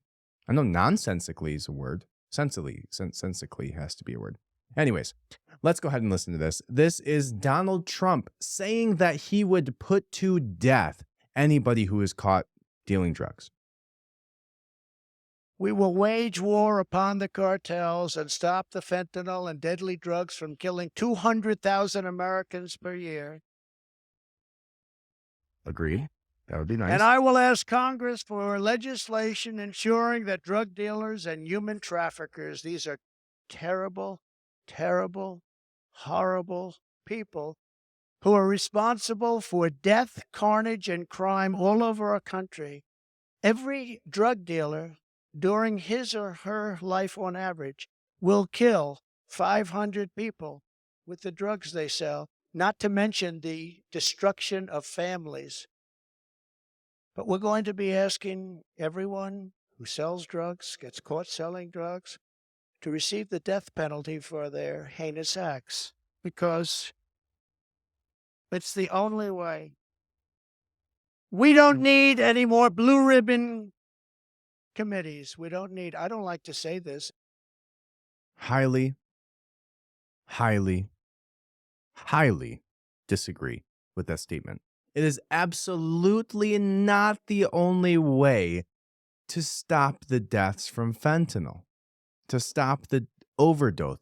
I know nonsensically is a word. Sensically has to be a word. Anyways, let's go ahead and listen to this. This is Donald Trump saying that he would put to death anybody who is caught dealing drugs. We will wage war upon the cartels and stop the fentanyl and deadly drugs from killing 200,000 Americans per year. Agreed. That would be nice. And I will ask Congress for legislation ensuring that drug dealers and human traffickers, these are terrible, horrible people who are responsible for death, carnage, and crime all over our country. Every drug dealer during his or her life on average will kill 500 people with the drugs they sell, not to mention the destruction of families. But we're going to be asking everyone who sells drugs, gets caught selling drugs, to receive the death penalty for their heinous acts, because it's the only way. We don't need any more blue ribbon committees. I don't like to say this. Highly disagree with that statement. It is absolutely not the only way to stop the deaths from fentanyl, to stop the overdose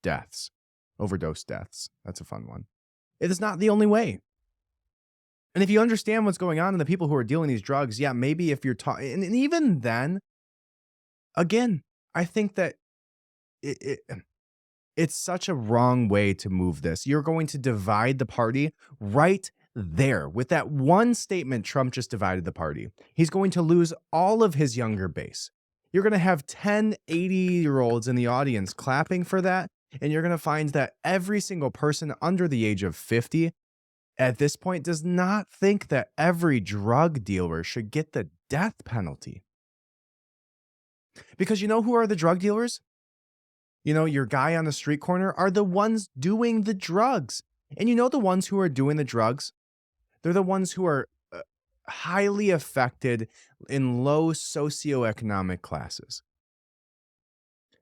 deaths. That's a fun one. It is not the only way. And if you understand what's going on and the people who are dealing these drugs, yeah, maybe if you're talking, and even then, again, I think that it's such a wrong way to move this. You're going to divide the party right there. With that one statement, Trump just divided the party. He's going to lose all of his younger base. You're going to have 10 80-year-olds in the audience clapping for that, and you're going to find that every single person under the age of 50 at this point does not think that every drug dealer should get the death penalty. Because you know who are the drug dealers? You know, your guy on the street corner are the ones doing the drugs. And you know, the ones who are doing the drugs, they're the ones who are highly affected in low socioeconomic classes.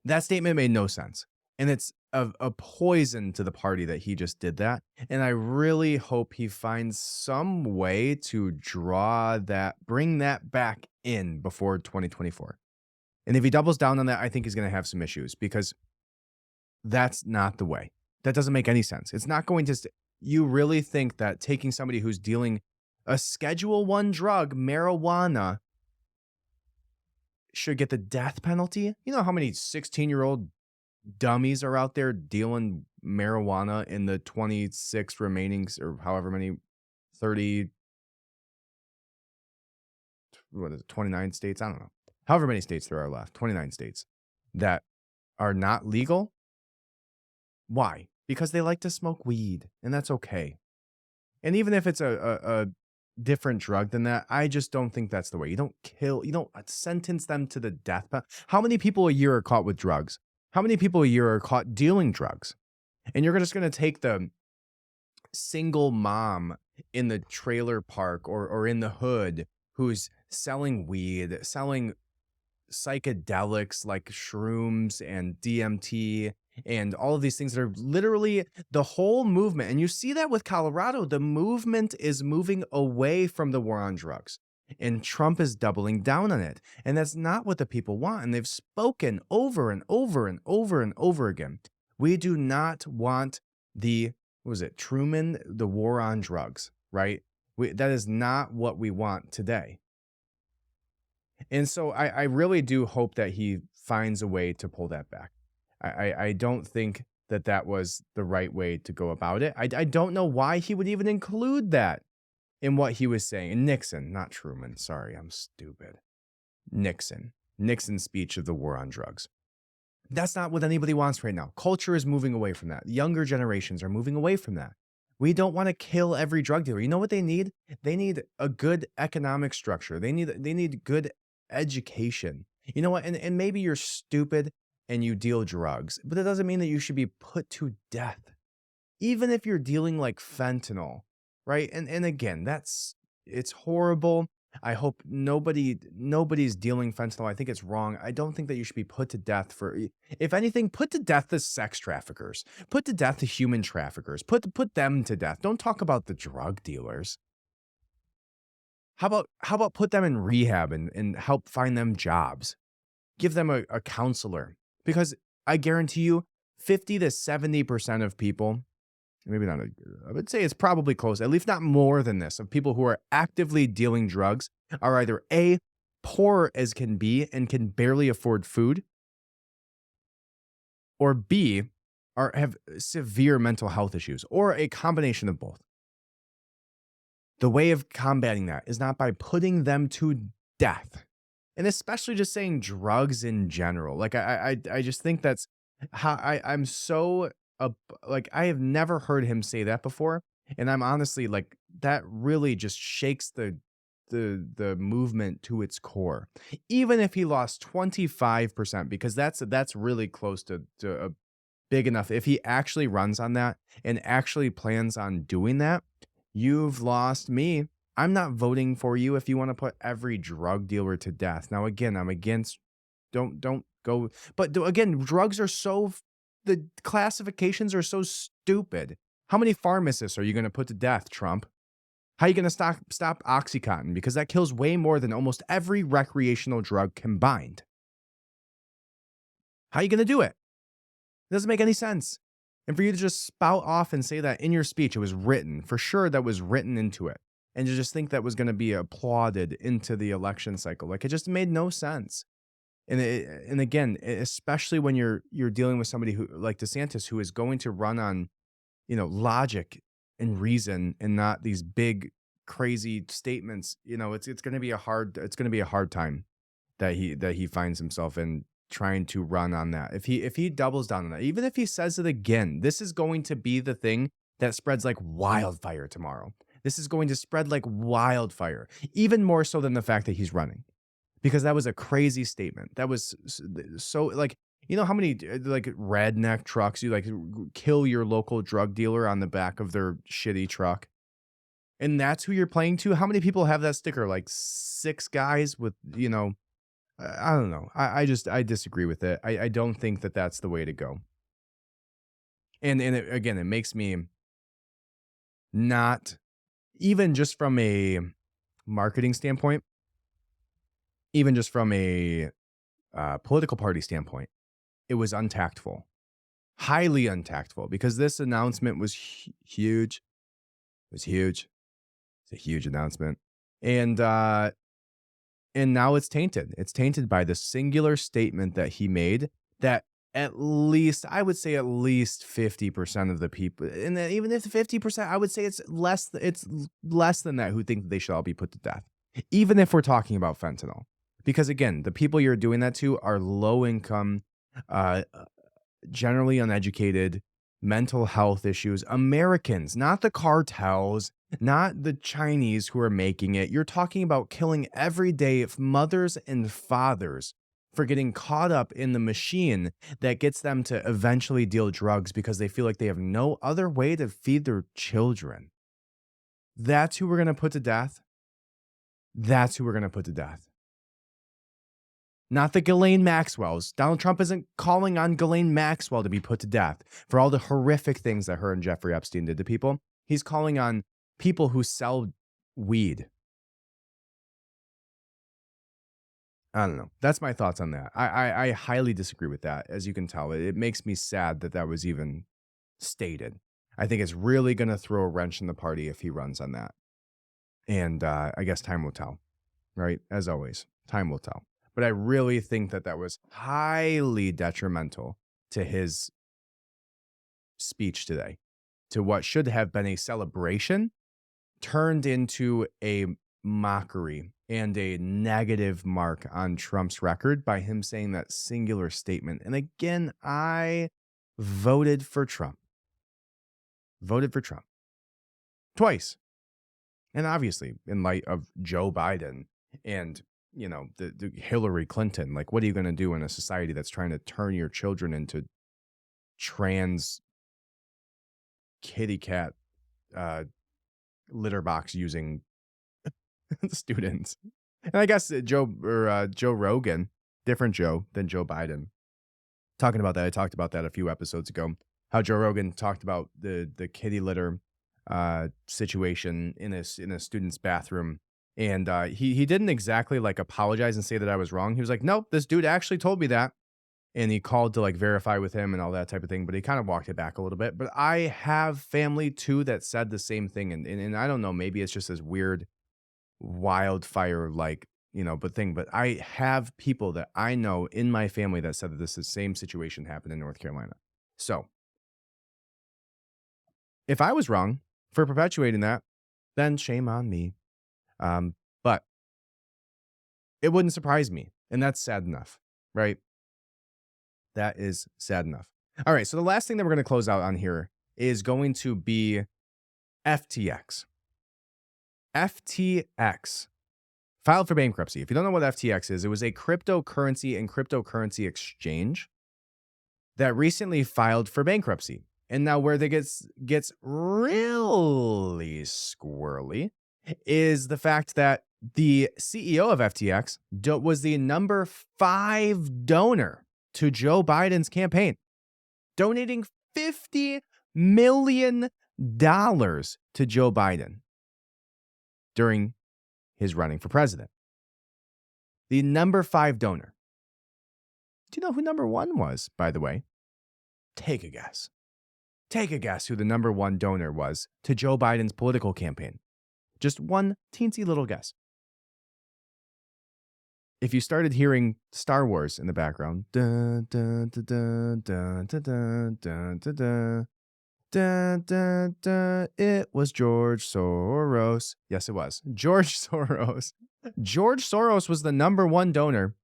That statement made no sense. And it's a poison to the party that he just did that. And I really hope he finds some way to bring that back in before 2024. And if he doubles down on that, I think he's going to have some issues, because that's not the way. That doesn't make any sense. It's not going to. You really think that taking somebody who's dealing a Schedule 1 drug, marijuana, should get the death penalty? You know how many 16-year-old dummies are out there dealing marijuana in the 26 remaining, or however many, 30, what is it, 29 states? I don't know. However many states there are left, 29 states that are not legal. Why? Because they like to smoke weed, and that's okay. And even if it's a different drug than that, I just don't think that's the way. You don't sentence them to the death penalty. How many people a year are caught with drugs? How many people a year are caught dealing drugs? And you're just going to take the single mom in the trailer park or in the hood who's selling weed, selling psychedelics like shrooms and DMT and all of these things that are literally the whole movement. And you see that with Colorado, the movement is moving away from the war on drugs, and Trump is doubling down on it. And that's not what the people want. And they've spoken over and over and over and over again. We do not want the Truman, the war on drugs, right? That is not what we want today. And so I really do hope that he finds a way to pull that back. I don't think that was the right way to go about it. I don't know why he would even include that in what he was saying. And Nixon, not Truman. Sorry, I'm stupid. Nixon's speech of the war on drugs. That's not what anybody wants right now. Culture is moving away from that. Younger generations are moving away from that. We don't want to kill every drug dealer. You know what they need? They need a good economic structure. They need good education. You know what? And maybe you're stupid and you deal drugs, but that doesn't mean that you should be put to death. Even if you're dealing like fentanyl, right? And again, it's horrible. I hope nobody's dealing fentanyl. I think it's wrong. I don't think that you should be put to death for, if anything, put to death the sex traffickers, put to death the human traffickers, put them to death. Don't talk about the drug dealers. How about put them in rehab and help find them jobs? Give them a counselor, because I guarantee you 50 to 70% of people, maybe not, I would say it's probably close, at least not more than this, of people who are actively dealing drugs are either A, poor as can be and can barely afford food, or B, have severe mental health issues, or a combination of both. The way of combating that is not by putting them to death, and especially just saying drugs in general. Like I just think that's how I'm so like, I have never heard him say that before, and I'm honestly like, that really just shakes the movement to its core. Even if he lost 25%, because that's really close to a big enough. If he actually runs on that and actually plans on doing that, you've lost me. I'm not voting for you if you want to put every drug dealer to death. Now, again, I'm against, don't go, but again, drugs are the classifications are so stupid. How many pharmacists are you going to put to death, Trump? How are you going to stop Oxycontin? Because that kills way more than almost every recreational drug combined. How are you going to do it? It doesn't make any sense. And for you to just spout off and say that in your speech, it was written, for sure that was written into it, and to just think that was going to be applauded into the election cycle, like, it just made no sense. And again, especially when you're dealing with somebody who, like DeSantis, who is going to run on, logic and reason, and not these big crazy statements. It's going to be a hard time that he finds himself in, trying to run on that. If he doubles down on that, even if he says it again, this is going to be the thing that spreads like wildfire tomorrow. This is going to spread like wildfire, even more so than the fact that he's running, because that was a crazy statement. That was so, like, You know how many like redneck trucks you like kill your local drug dealer on the back of their shitty truck? And that's who you're playing to? How many people have that sticker? Like 6 guys with, I don't know. I disagree with it. I don't think that that's the way to go. And again, it makes me not, even just from a marketing standpoint, even just from a political party standpoint, it was untactful, highly untactful, because this announcement was huge. It was huge. It's a huge announcement. And now it's tainted. It's tainted by the singular statement that he made that at least, I would say at least 50% of the people, and then even if 50%, I would say it's less than that who think that they should all be put to death. Even if we're talking about fentanyl. Because again, the people you're doing that to are low income, generally uneducated, mental health issues, Americans, not the cartels, not the Chinese who are making it. You're talking about killing everyday mothers and fathers for getting caught up in the machine that gets them to eventually deal drugs because they feel like they have no other way to feed their children. That's who we're going to put to death. That's who we're going to put to death. Not the Ghislaine Maxwells. Donald Trump isn't calling on Ghislaine Maxwell to be put to death for all the horrific things that her and Jeffrey Epstein did to people. He's calling on people who sell weed. I don't know. That's my thoughts on that. I highly disagree with that. As you can tell, it makes me sad that that was even stated. I think it's really going to throw a wrench in the party if he runs on that. And I guess time will tell, right? As always, time will tell. But I really think that that was highly detrimental to his speech today, to what should have been a celebration turned into a mockery and a negative mark on Trump's record by him saying that singular statement. And again, I voted for Trump. Voted for Trump. Twice. And obviously, in light of Joe Biden and, the Hillary Clinton, like, what are you going to do in a society that's trying to turn your children into trans kitty cat litter box using students? And I guess Joe Rogan, different Joe than Joe Biden, talking about that. I talked about that a few episodes ago, how Joe Rogan talked about the kitty litter situation in a student's bathroom. And he didn't exactly like apologize and say that I was wrong. He was like, nope, this dude actually told me that. And he called to like verify with him and all that type of thing. But he kind of walked it back a little bit. But I have family too that said the same thing. And I don't know, maybe it's just this weird wildfire like, thing. But I have people that I know in my family that said that this same situation happened in North Carolina. So if I was wrong for perpetuating that, then shame on me. But it wouldn't surprise me. And that's sad enough, right? That is sad enough. All right. So the last thing that we're going to close out on here is going to be FTX. FTX filed for bankruptcy. If you don't know what FTX is, it was a cryptocurrency and cryptocurrency exchange that recently filed for bankruptcy. And now where they gets really squirrely is the fact that the CEO of FTX was the number 5 donor to Joe Biden's campaign, donating $50 million to Joe Biden during his running for president. The number 5 donor. Do you know who number 1 was, by the way? Take a guess. Take a guess who the number 1 donor was to Joe Biden's political campaign. Just one teensy little guess. If you started hearing Star Wars in the background, dun, dun, dun, dun, dun, dun, dun, dun, dun, dun, dun, dun, it was George Soros. Yes, it was. George Soros. George Soros was the number 1 donor.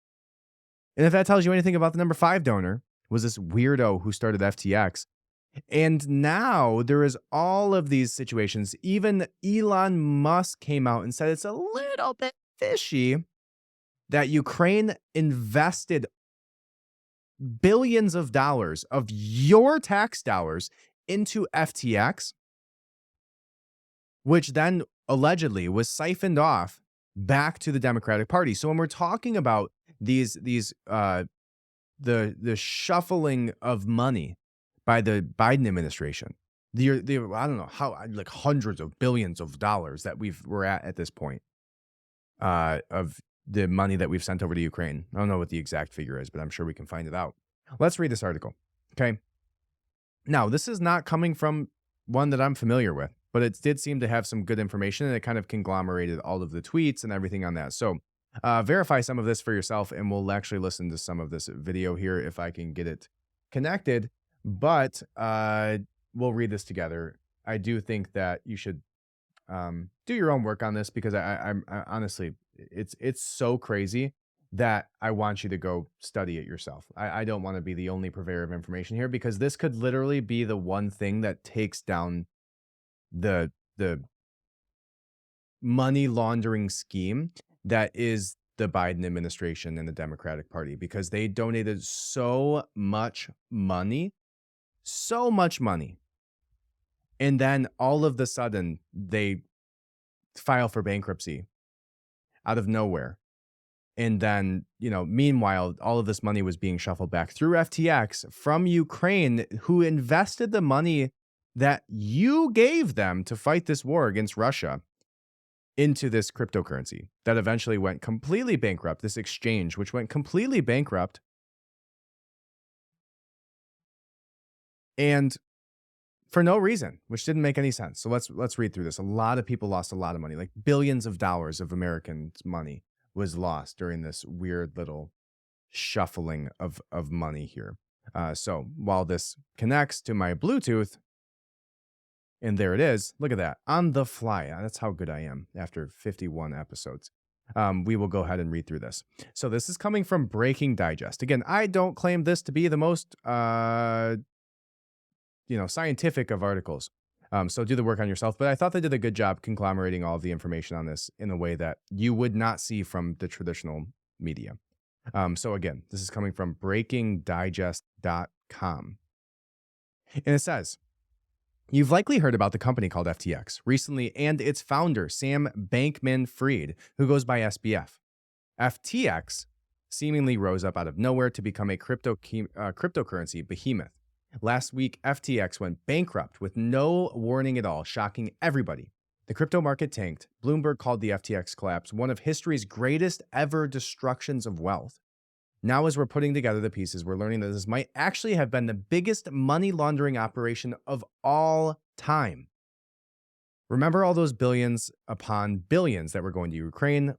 And if that tells you anything about the number 5 donor, was this weirdo who started FTX. And now there is all of these situations. Even Elon Musk came out and said it's a little bit fishy that Ukraine invested billions of dollars of your tax dollars into FTX, which then allegedly was siphoned off back to the Democratic Party. So when we're talking about the shuffling of money by the Biden administration, the I don't know how, like hundreds of billions of dollars that we're at this point, of the money that we've sent over to Ukraine. I don't know what the exact figure is, but I'm sure we can find it out. Let's read this article. Okay. Now, this is not coming from one that I'm familiar with, but it did seem to have some good information, and it kind of conglomerated all of the tweets and everything on that. So verify some of this for yourself, and we'll actually listen to some of this video here if I can get it connected. But we'll read this together. I do think that you should do your own work on this, because I honestly, it's so crazy that I want you to go study it yourself. I don't want to be the only purveyor of information here, because this could literally be the one thing that takes down the money laundering scheme that is the Biden administration and the Democratic Party, because they donated so much money, and then all of the sudden they file for bankruptcy out of nowhere. And then, meanwhile, all of this money was being shuffled back through FTX from Ukraine, who invested the money that you gave them to fight this war against Russia into this cryptocurrency that eventually went completely bankrupt, this exchange, which went completely bankrupt. And for no reason, which didn't make any sense. So let's read through this. A lot of people lost a lot of money, like billions of dollars of Americans' money was lost during this weird little shuffling of money here. So while this connects to my Bluetooth, and there it is, look at that, on the fly. That's how good I am after 51 episodes. We will go ahead and read through this. So this is coming from Breaking Digest. Again, I don't claim this to be the most scientific of articles. So do the work on yourself. But I thought they did a good job conglomerating all of the information on this in a way that you would not see from the traditional media. So again, this is coming from breakingdigest.com. And it says, you've likely heard about the company called FTX recently, and its founder, Sam Bankman-Fried, who goes by SBF. FTX seemingly rose up out of nowhere to become a cryptocurrency behemoth. Last week, FTX went bankrupt with no warning at all, shocking everybody. The crypto market tanked. Bloomberg called the FTX collapse one of history's greatest ever destructions of wealth. Now, as we're putting together the pieces, we're learning that this might actually have been the biggest money laundering operation of all time. Remember all those billions upon billions that were going to Ukraine?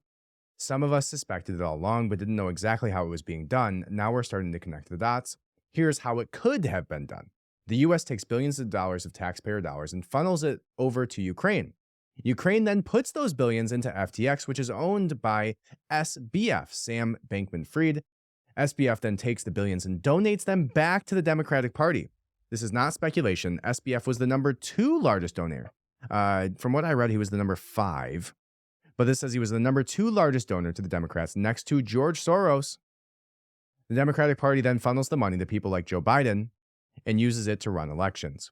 Some of us suspected it all along, but didn't know exactly how it was being done. Now we're starting to connect the dots. Here's how it could have been done. The U.S. takes billions of dollars of taxpayer dollars and funnels it over to Ukraine. Ukraine then puts those billions into FTX, which is owned by SBF, Sam Bankman-Fried. SBF then takes the billions and donates them back to the Democratic Party. This is not speculation. SBF was the number 2 largest donor. From what I read, he was the number 5. But this says he was the number 2 largest donor to the Democrats, next to George Soros. The Democratic Party then funnels the money to people like Joe Biden and uses it to run elections.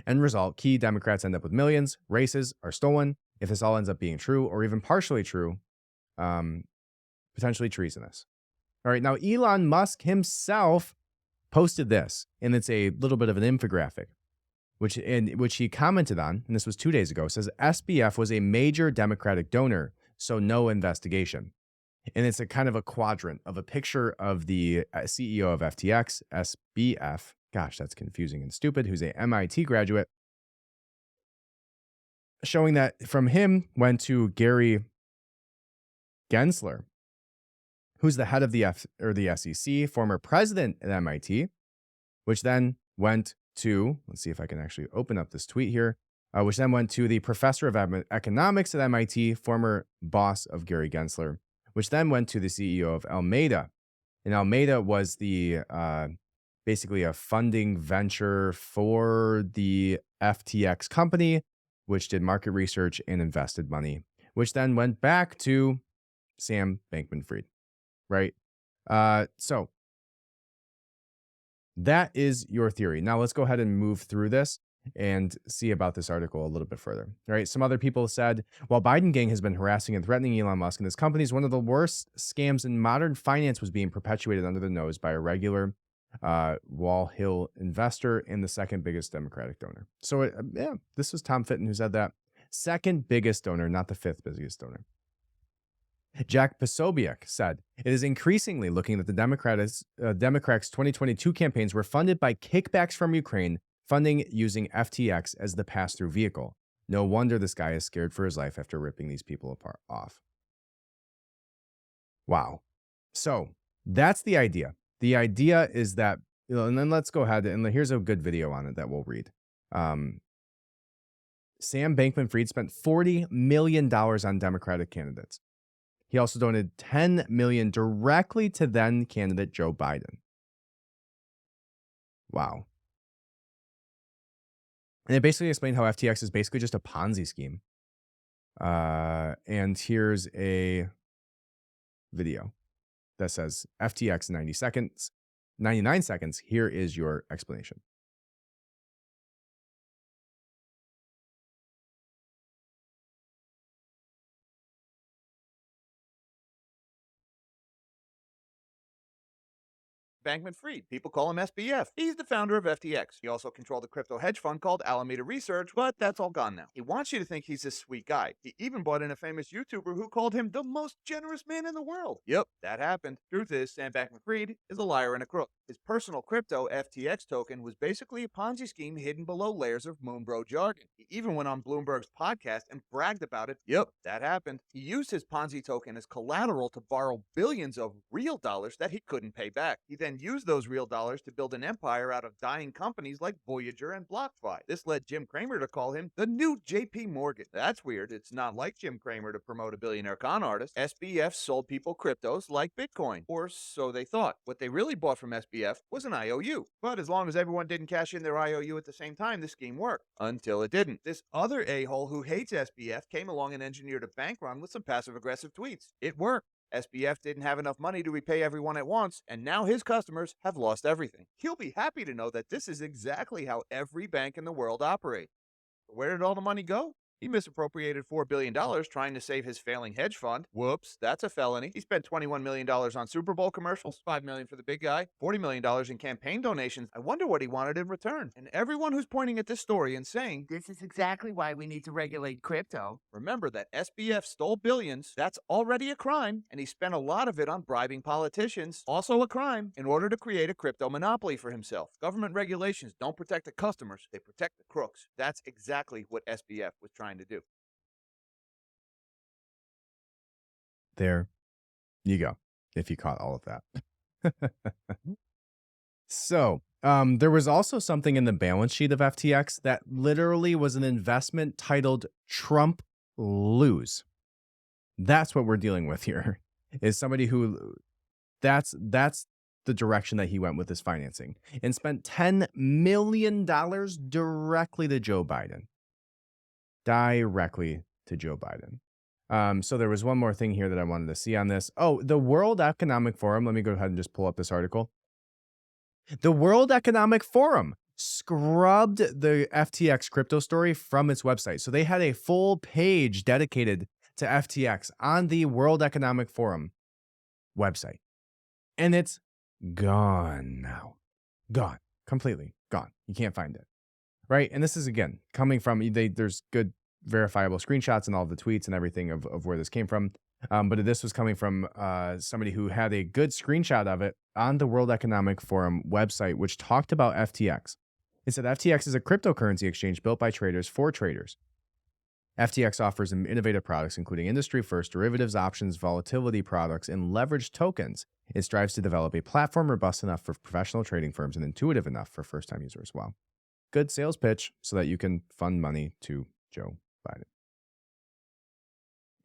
End result, key Democrats end up with millions. Races are stolen. If this all ends up being true, or even partially true, potentially treasonous. All right, now Elon Musk himself posted this, and it's a little bit of an infographic, which he commented on, and this was 2 days ago. It says SBF was a major Democratic donor, so no investigation. And it's a kind of a quadrant of a picture of the CEO of FTX, SBF. Gosh, that's confusing and stupid, who's a MIT graduate, showing that from him went to Gary Gensler, who's the head of the SEC, former president at MIT, which then went to, let's see if I can actually open up this tweet here, which then went to the professor of economics at MIT, former boss of Gary Gensler, which then went to the CEO of Alameda. And Alameda was the basically a funding venture for the FTX company, which did market research and invested money, which then went back to Sam Bankman-Fried, right? So That is your theory. Now let's go ahead and move through this and see about this article a little bit further. All right. Some other people said, while Biden gang has been harassing and threatening Elon Musk and his companies, one of the worst scams in modern finance was being perpetuated under the nose by a regular Wall Hill investor and the second biggest Democratic donor. So yeah, this was Tom Fitton who said that. Second biggest donor, not the fifth biggest donor. Jack Posobiec said, it is increasingly looking that the Democrats' 2022 campaigns were funded by kickbacks from Ukraine, funding using FTX as the pass-through vehicle. No wonder this guy is scared for his life after ripping these people off. Wow. So that's the idea. The idea is that, and then let's go ahead and here's a good video on it that we'll read. Sam Bankman-Fried spent $40 million on Democratic candidates. He also donated $10 million directly to then candidate Joe Biden. Wow. And it basically explained how FTX is basically just a Ponzi scheme. And here's a video that says FTX 99 seconds. Here is your explanation. Bankman-Fried. People call him SBF. He's the founder of FTX. He also controlled a crypto hedge fund called Alameda Research, but that's all gone now. He wants you to think he's this sweet guy. He even brought in a famous YouTuber who called him the most generous man in the world. Yep, that happened. Truth is, Sam Bankman-Fried is a liar and a crook. His personal crypto, FTX token, was basically a Ponzi scheme hidden below layers of Moonbro jargon. He even went on Bloomberg's podcast and bragged about it. Yep, that happened. He used his Ponzi token as collateral to borrow billions of real dollars that he couldn't pay back. He then used those real dollars to build an empire out of dying companies like Voyager and BlockFi. This led Jim Cramer to call him the new JP Morgan. That's weird. It's not like Jim Cramer to promote a billionaire con artist. SBF sold people cryptos like Bitcoin, or so they thought. What they really bought from SBF was an IOU. But as long as everyone didn't cash in their IOU at the same time, the scheme worked. Until it didn't. This other a-hole who hates SBF came along and engineered a bank run with some passive-aggressive tweets. It worked. SBF didn't have enough money to repay everyone at once, and now his customers have lost everything. He'll be happy to know that this is exactly how every bank in the world operates. But where did all the money go? He misappropriated $4 billion trying to save his failing hedge fund. Whoops, that's a felony. He spent $21 million on Super Bowl commercials, $5 million for the big guy, $40 million in campaign donations. I wonder what he wanted in return. And everyone who's pointing at this story and saying, this is exactly why we need to regulate crypto. Remember that SBF stole billions. That's already a crime. And he spent a lot of it on bribing politicians. Also a crime, in order to create a crypto monopoly for himself. Government regulations don't protect the customers. They protect the crooks. That's exactly what SBF was trying to do. There you go, if you caught all of that. So there was also something in the balance sheet of FTX that literally was an investment titled Trump Lose. That's what we're dealing with here, is somebody who that's the direction that he went with his financing and spent $10 million directly to Joe Biden. Directly to Joe Biden. So there was one more thing here that I wanted to see on this. Oh, the World Economic Forum. Let me go ahead and just pull up this article. The World Economic Forum scrubbed the FTX crypto story from its website. So they had a full page dedicated to FTX on the World Economic Forum website. And it's gone now. Gone. Completely gone. You can't find it. Right? And this is, again, coming from, there's good verifiable screenshots and all the tweets and everything of where this came from. But this was coming from somebody who had a good screenshot of it on the World Economic Forum website, which talked about FTX. It said FTX is a cryptocurrency exchange built by traders for traders. FTX offers innovative products, including industry-first derivatives, options, volatility products, and leveraged tokens. It strives to develop a platform robust enough for professional trading firms and intuitive enough for first-time users. Wow. Good sales pitch so that you can fund money to Joe Biden.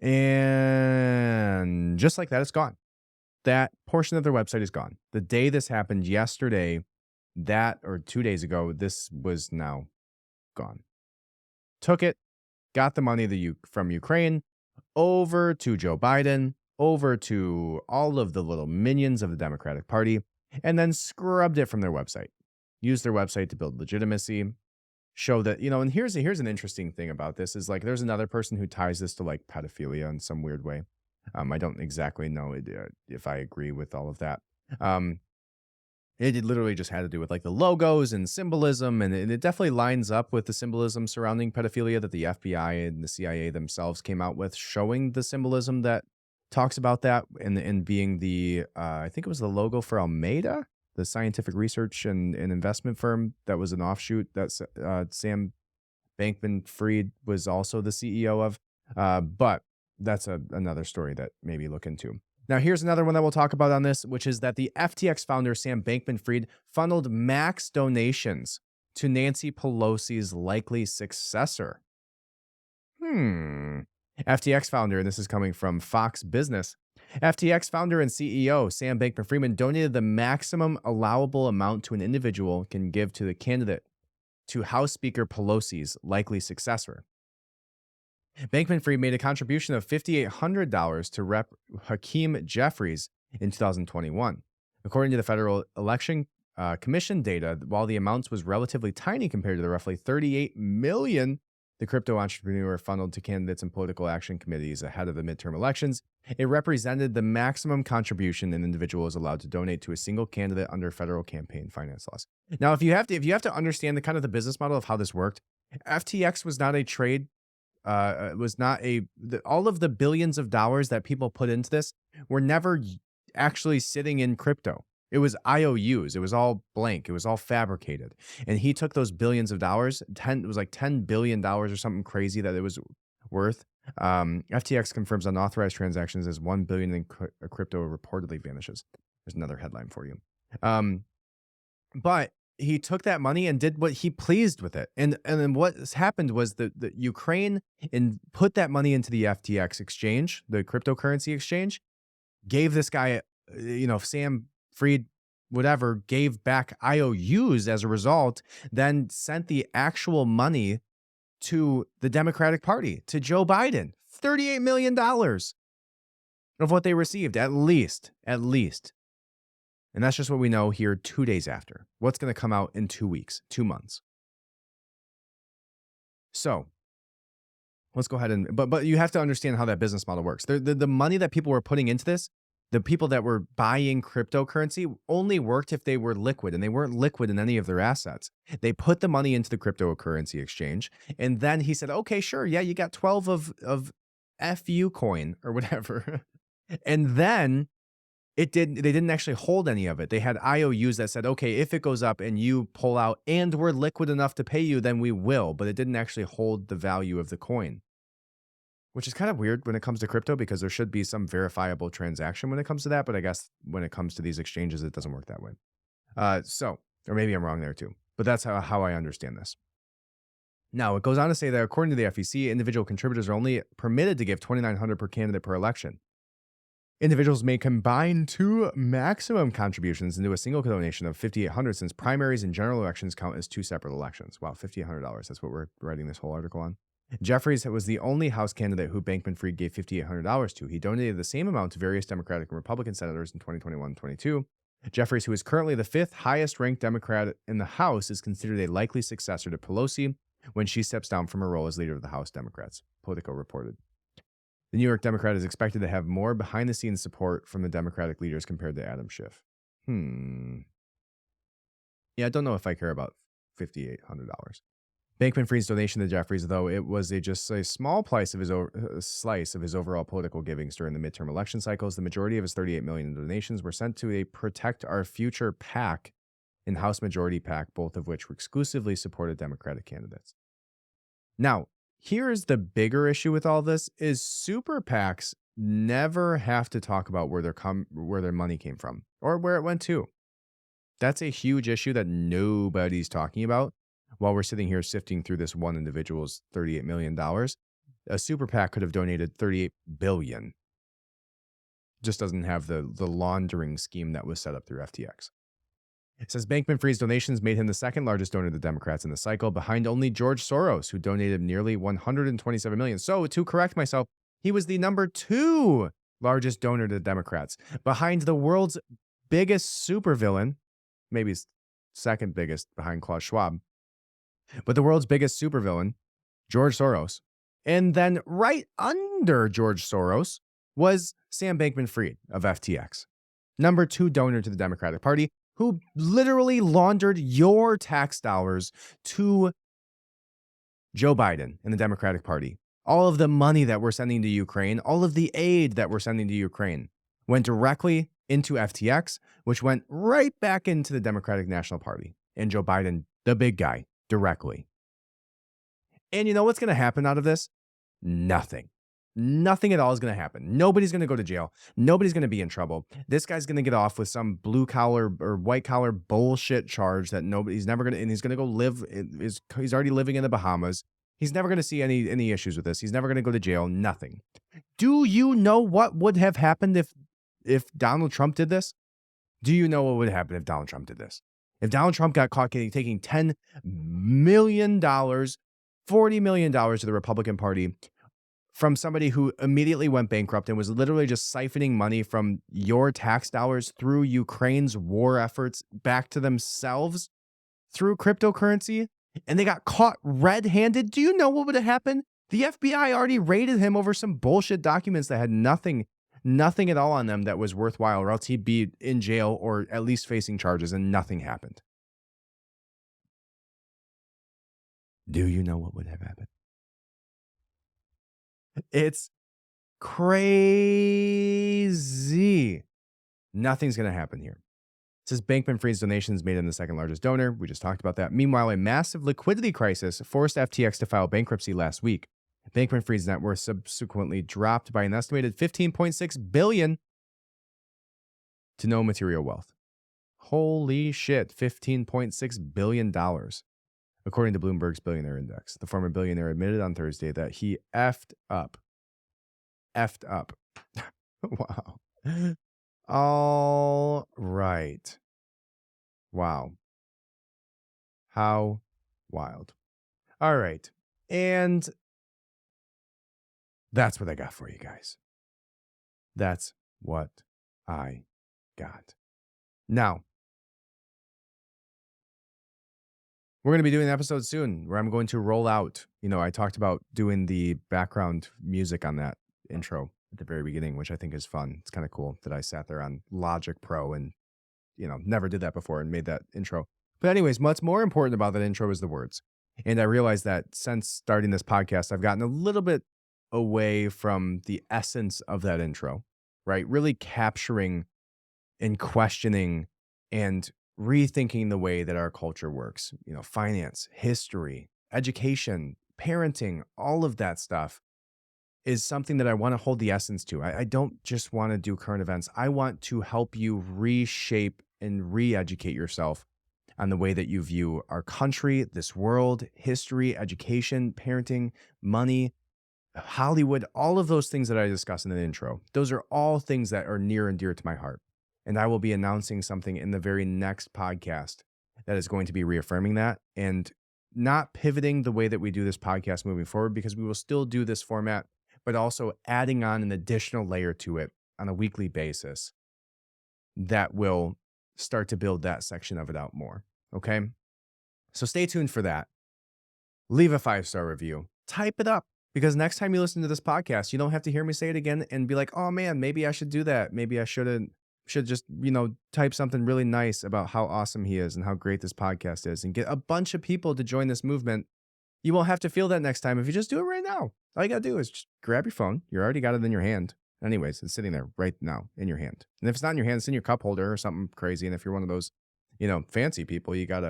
And just like that, it's gone. That portion of their website is gone. The day this happened yesterday, or 2 days ago, this was now gone. Took it, got the money from Ukraine over to Joe Biden, over to all of the little minions of the Democratic Party, and then scrubbed it from their website. use their website to build legitimacy, show that, and here's an interesting thing about this is like there's another person who ties this to like pedophilia in some weird way. I don't exactly know if I agree with all of that. It literally just had to do with like the logos and symbolism, and it definitely lines up with the symbolism surrounding pedophilia that the FBI and the CIA themselves came out with, showing the symbolism that talks about that, and being the I think it was the logo for Almeida, the scientific research and investment firm that was an offshoot that Sam Bankman-Fried was also the CEO of. But that's another story that maybe look into. Now, here's another one that we'll talk about on this, which is that the FTX founder, Sam Bankman-Fried, funneled max donations to Nancy Pelosi's likely successor. FTX founder, and this is coming from Fox Business, FTX founder and CEO Sam Bankman-Fried donated the maximum allowable amount to an individual can give to the candidate to House Speaker Pelosi's likely successor. Bankman-Fried made a contribution of $5,800 to Rep. Hakeem Jeffries in 2021. According to the Federal Election Commission data, while the amounts was relatively tiny compared to the roughly $38 million the crypto entrepreneur funneled to candidates and political action committees ahead of the midterm elections, it represented the maximum contribution an individual is allowed to donate to a single candidate under federal campaign finance laws. Now, if you have to understand the kind of the business model of how this worked, FTX was not a trade. All of the billions of dollars that people put into this were never actually sitting in crypto. It was IOUs. It was all blank. It was all fabricated. And he took those billions of dollars, it was like $10 billion or something crazy that it was worth. FTX confirms unauthorized transactions as $1 billion in crypto reportedly vanishes. There's another headline for you. But he took that money and did what he pleased with it. And then what happened was that Ukraine put that money into the FTX exchange, the cryptocurrency exchange, gave this guy, Sam Fried, whatever, gave back IOUs as a result, then sent the actual money to the Democratic Party, to Joe Biden. $38 million of what they received, at least. And that's just what we know here 2 days after. What's going to come out in 2 weeks, 2 months. So let's go ahead but you have to understand how that business model works. The money that people were putting into this, the people that were buying cryptocurrency only worked if they were liquid, and they weren't liquid in any of their assets. They put the money into the cryptocurrency exchange, and then he said, okay, sure, yeah, you got 12 of FU coin or whatever. And then they didn't actually hold any of it. They had IOUs that said, okay, if it goes up and you pull out and we're liquid enough to pay you, then we will. But it didn't actually hold the value of the coin, which is kind of weird when it comes to crypto, because there should be some verifiable transaction when it comes to that. But I guess when it comes to these exchanges, it doesn't work that way. Or maybe I'm wrong there too. But that's how I understand this. Now, it goes on to say that according to the FEC, individual contributors are only permitted to give $2,900 per candidate per election. Individuals may combine two maximum contributions into a single donation of $5,800, since primaries and general elections count as two separate elections. Wow, $5,800. That's what we're writing this whole article on. Jeffries was the only House candidate who Bankman-Fried gave $5,800 to. He donated the same amount to various Democratic and Republican senators in 2021 and 22. Jeffries, who is currently the fifth highest ranked Democrat in the House, is considered a likely successor to Pelosi when she steps down from her role as leader of the House Democrats, Politico reported. The New York Democrat is expected to have more behind-the-scenes support from the Democratic leaders compared to Adam Schiff. Yeah, I don't know if I care about $5,800. Bankman-Fried's donation to Jeffries, though it was just a small slice of his overall political givings during the midterm election cycles, the majority of his $38 million in donations were sent to a Protect Our Future PAC and House Majority PAC, both of which exclusively supported Democratic candidates. Now, here's the bigger issue with all this: is super PACs never have to talk about where their money came from or where it went to. That's a huge issue that nobody's talking about. While we're sitting here sifting through this one individual's $38 million, a super PAC could have donated $38 billion. Just doesn't have the laundering scheme that was set up through FTX. It says Bankman-Fried's donations made him the second largest donor to the Democrats in the cycle, behind only George Soros, who donated nearly $127 million. So, to correct myself, he was the number 2 largest donor to the Democrats, behind the world's biggest supervillain, maybe second biggest behind Klaus Schwab. But the world's biggest supervillain, George Soros. And then right under George Soros was Sam Bankman-Fried of FTX, number 2 donor to the Democratic Party, who literally laundered your tax dollars to Joe Biden and the Democratic Party. All of the money that we're sending to Ukraine, all of the aid that we're sending to Ukraine went directly into FTX, which went right back into the Democratic National Party and Joe Biden, the big guy, directly. And you know what's going to happen out of this? Nothing. Nothing at all is going to happen. Nobody's going to go to jail. Nobody's going to be in trouble. This guy's going to get off with some blue collar or white collar bullshit charge that he's never going to, and he's going to go live. He's already living in the Bahamas. He's never going to see any issues with this. He's never going to go to jail. Nothing. Do you know what would have happened if Donald Trump did this? Do you know what would happen if Donald Trump did this? If Donald Trump got caught taking $10 million, $40 million to the Republican Party from somebody who immediately went bankrupt and was literally just siphoning money from your tax dollars through Ukraine's war efforts back to themselves through cryptocurrency, and they got caught red-handed, do you know what would have happened? The FBI already raided him over some bullshit documents that had nothing at all on them that was worthwhile, or else he'd be in jail or at least facing charges, and nothing happened. Do you know what would have happened? It's crazy. Nothing's going to happen here. It says Bankman-Fried's donations made him the second largest donor. We just talked about that. Meanwhile, a massive liquidity crisis forced FTX to file bankruptcy last week. Bankman-Fried's net worth subsequently dropped by an estimated $15.6 billion to no material wealth. Holy shit, $15.6 billion. According to Bloomberg's Billionaire Index, the former billionaire admitted on Thursday that he effed up. Wow. All right. Wow. How wild. All right. And that's what I got for you guys. That's what I got. Now, we're going to be doing an episode soon where I'm going to roll out. I talked about doing the background music on that intro at the very beginning, which I think is fun. It's kind of cool that I sat there on Logic Pro and, never did that before and made that intro. But anyways, what's more important about that intro is the words. And I realized that since starting this podcast, I've gotten a little bit away from the essence of that intro, right? Really capturing and questioning and rethinking the way that our culture works, finance, history, education, parenting, all of that stuff is something that I want to hold the essence to. I don't just want to do current events. I want to help you reshape and re-educate yourself on the way that you view our country, this world, history, education, parenting, money, Hollywood, all of those things that I discussed in the intro. Those are all things that are near and dear to my heart. And I will be announcing something in the very next podcast that is going to be reaffirming that and not pivoting the way that we do this podcast moving forward, because we will still do this format, but also adding on an additional layer to it on a weekly basis that will start to build that section of it out more. Okay. So stay tuned for that. Leave a 5-star review, type it up, because next time you listen to this podcast, you don't have to hear me say it again and be like, oh man, maybe I should do that. Maybe I should just, type something really nice about how awesome he is and how great this podcast is and get a bunch of people to join this movement. You won't have to feel that next time if you just do it right now. All you got to do is just grab your phone. You already got it in your hand. Anyways, it's sitting there right now in your hand. And if it's not in your hand, it's in your cup holder or something crazy. And if you're one of those, fancy people, you got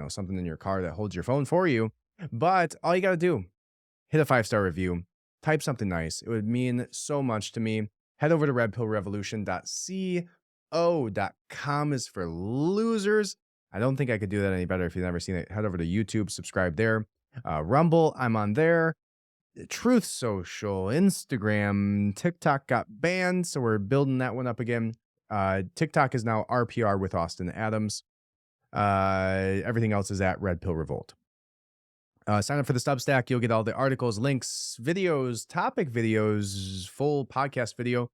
something in your car that holds your phone for you. But all you got to do, hit a 5-star review, type something nice. It would mean so much to me. Head over to redpillrevolution.co.com is for losers. I don't think I could do that any better if you've never seen it. Head over to YouTube, subscribe there. Rumble, I'm on there. Truth Social, Instagram, TikTok got banned, so we're building that one up again. TikTok is now RPR with Austin Adams. Everything else is at Red Pill Revolt. Sign up for the Substack. You'll get all the articles, links, videos, topic videos, full podcast video,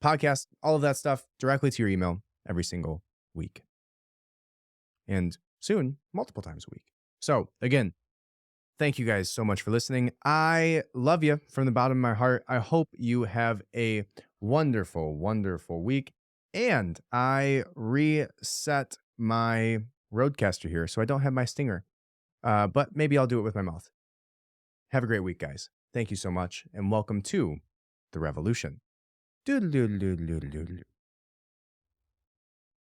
podcast, all of that stuff directly to your email every single week. and soon multiple times a week. So again, thank you guys so much for listening. I love you from the bottom of my heart. I hope you have a wonderful, wonderful week. And I reset my roadcaster here so I don't have my stinger. But maybe I'll do it with my mouth. Have a great week, guys. Thank you so much, and welcome to the revolution. Doodle doodle doodle doodle doodle.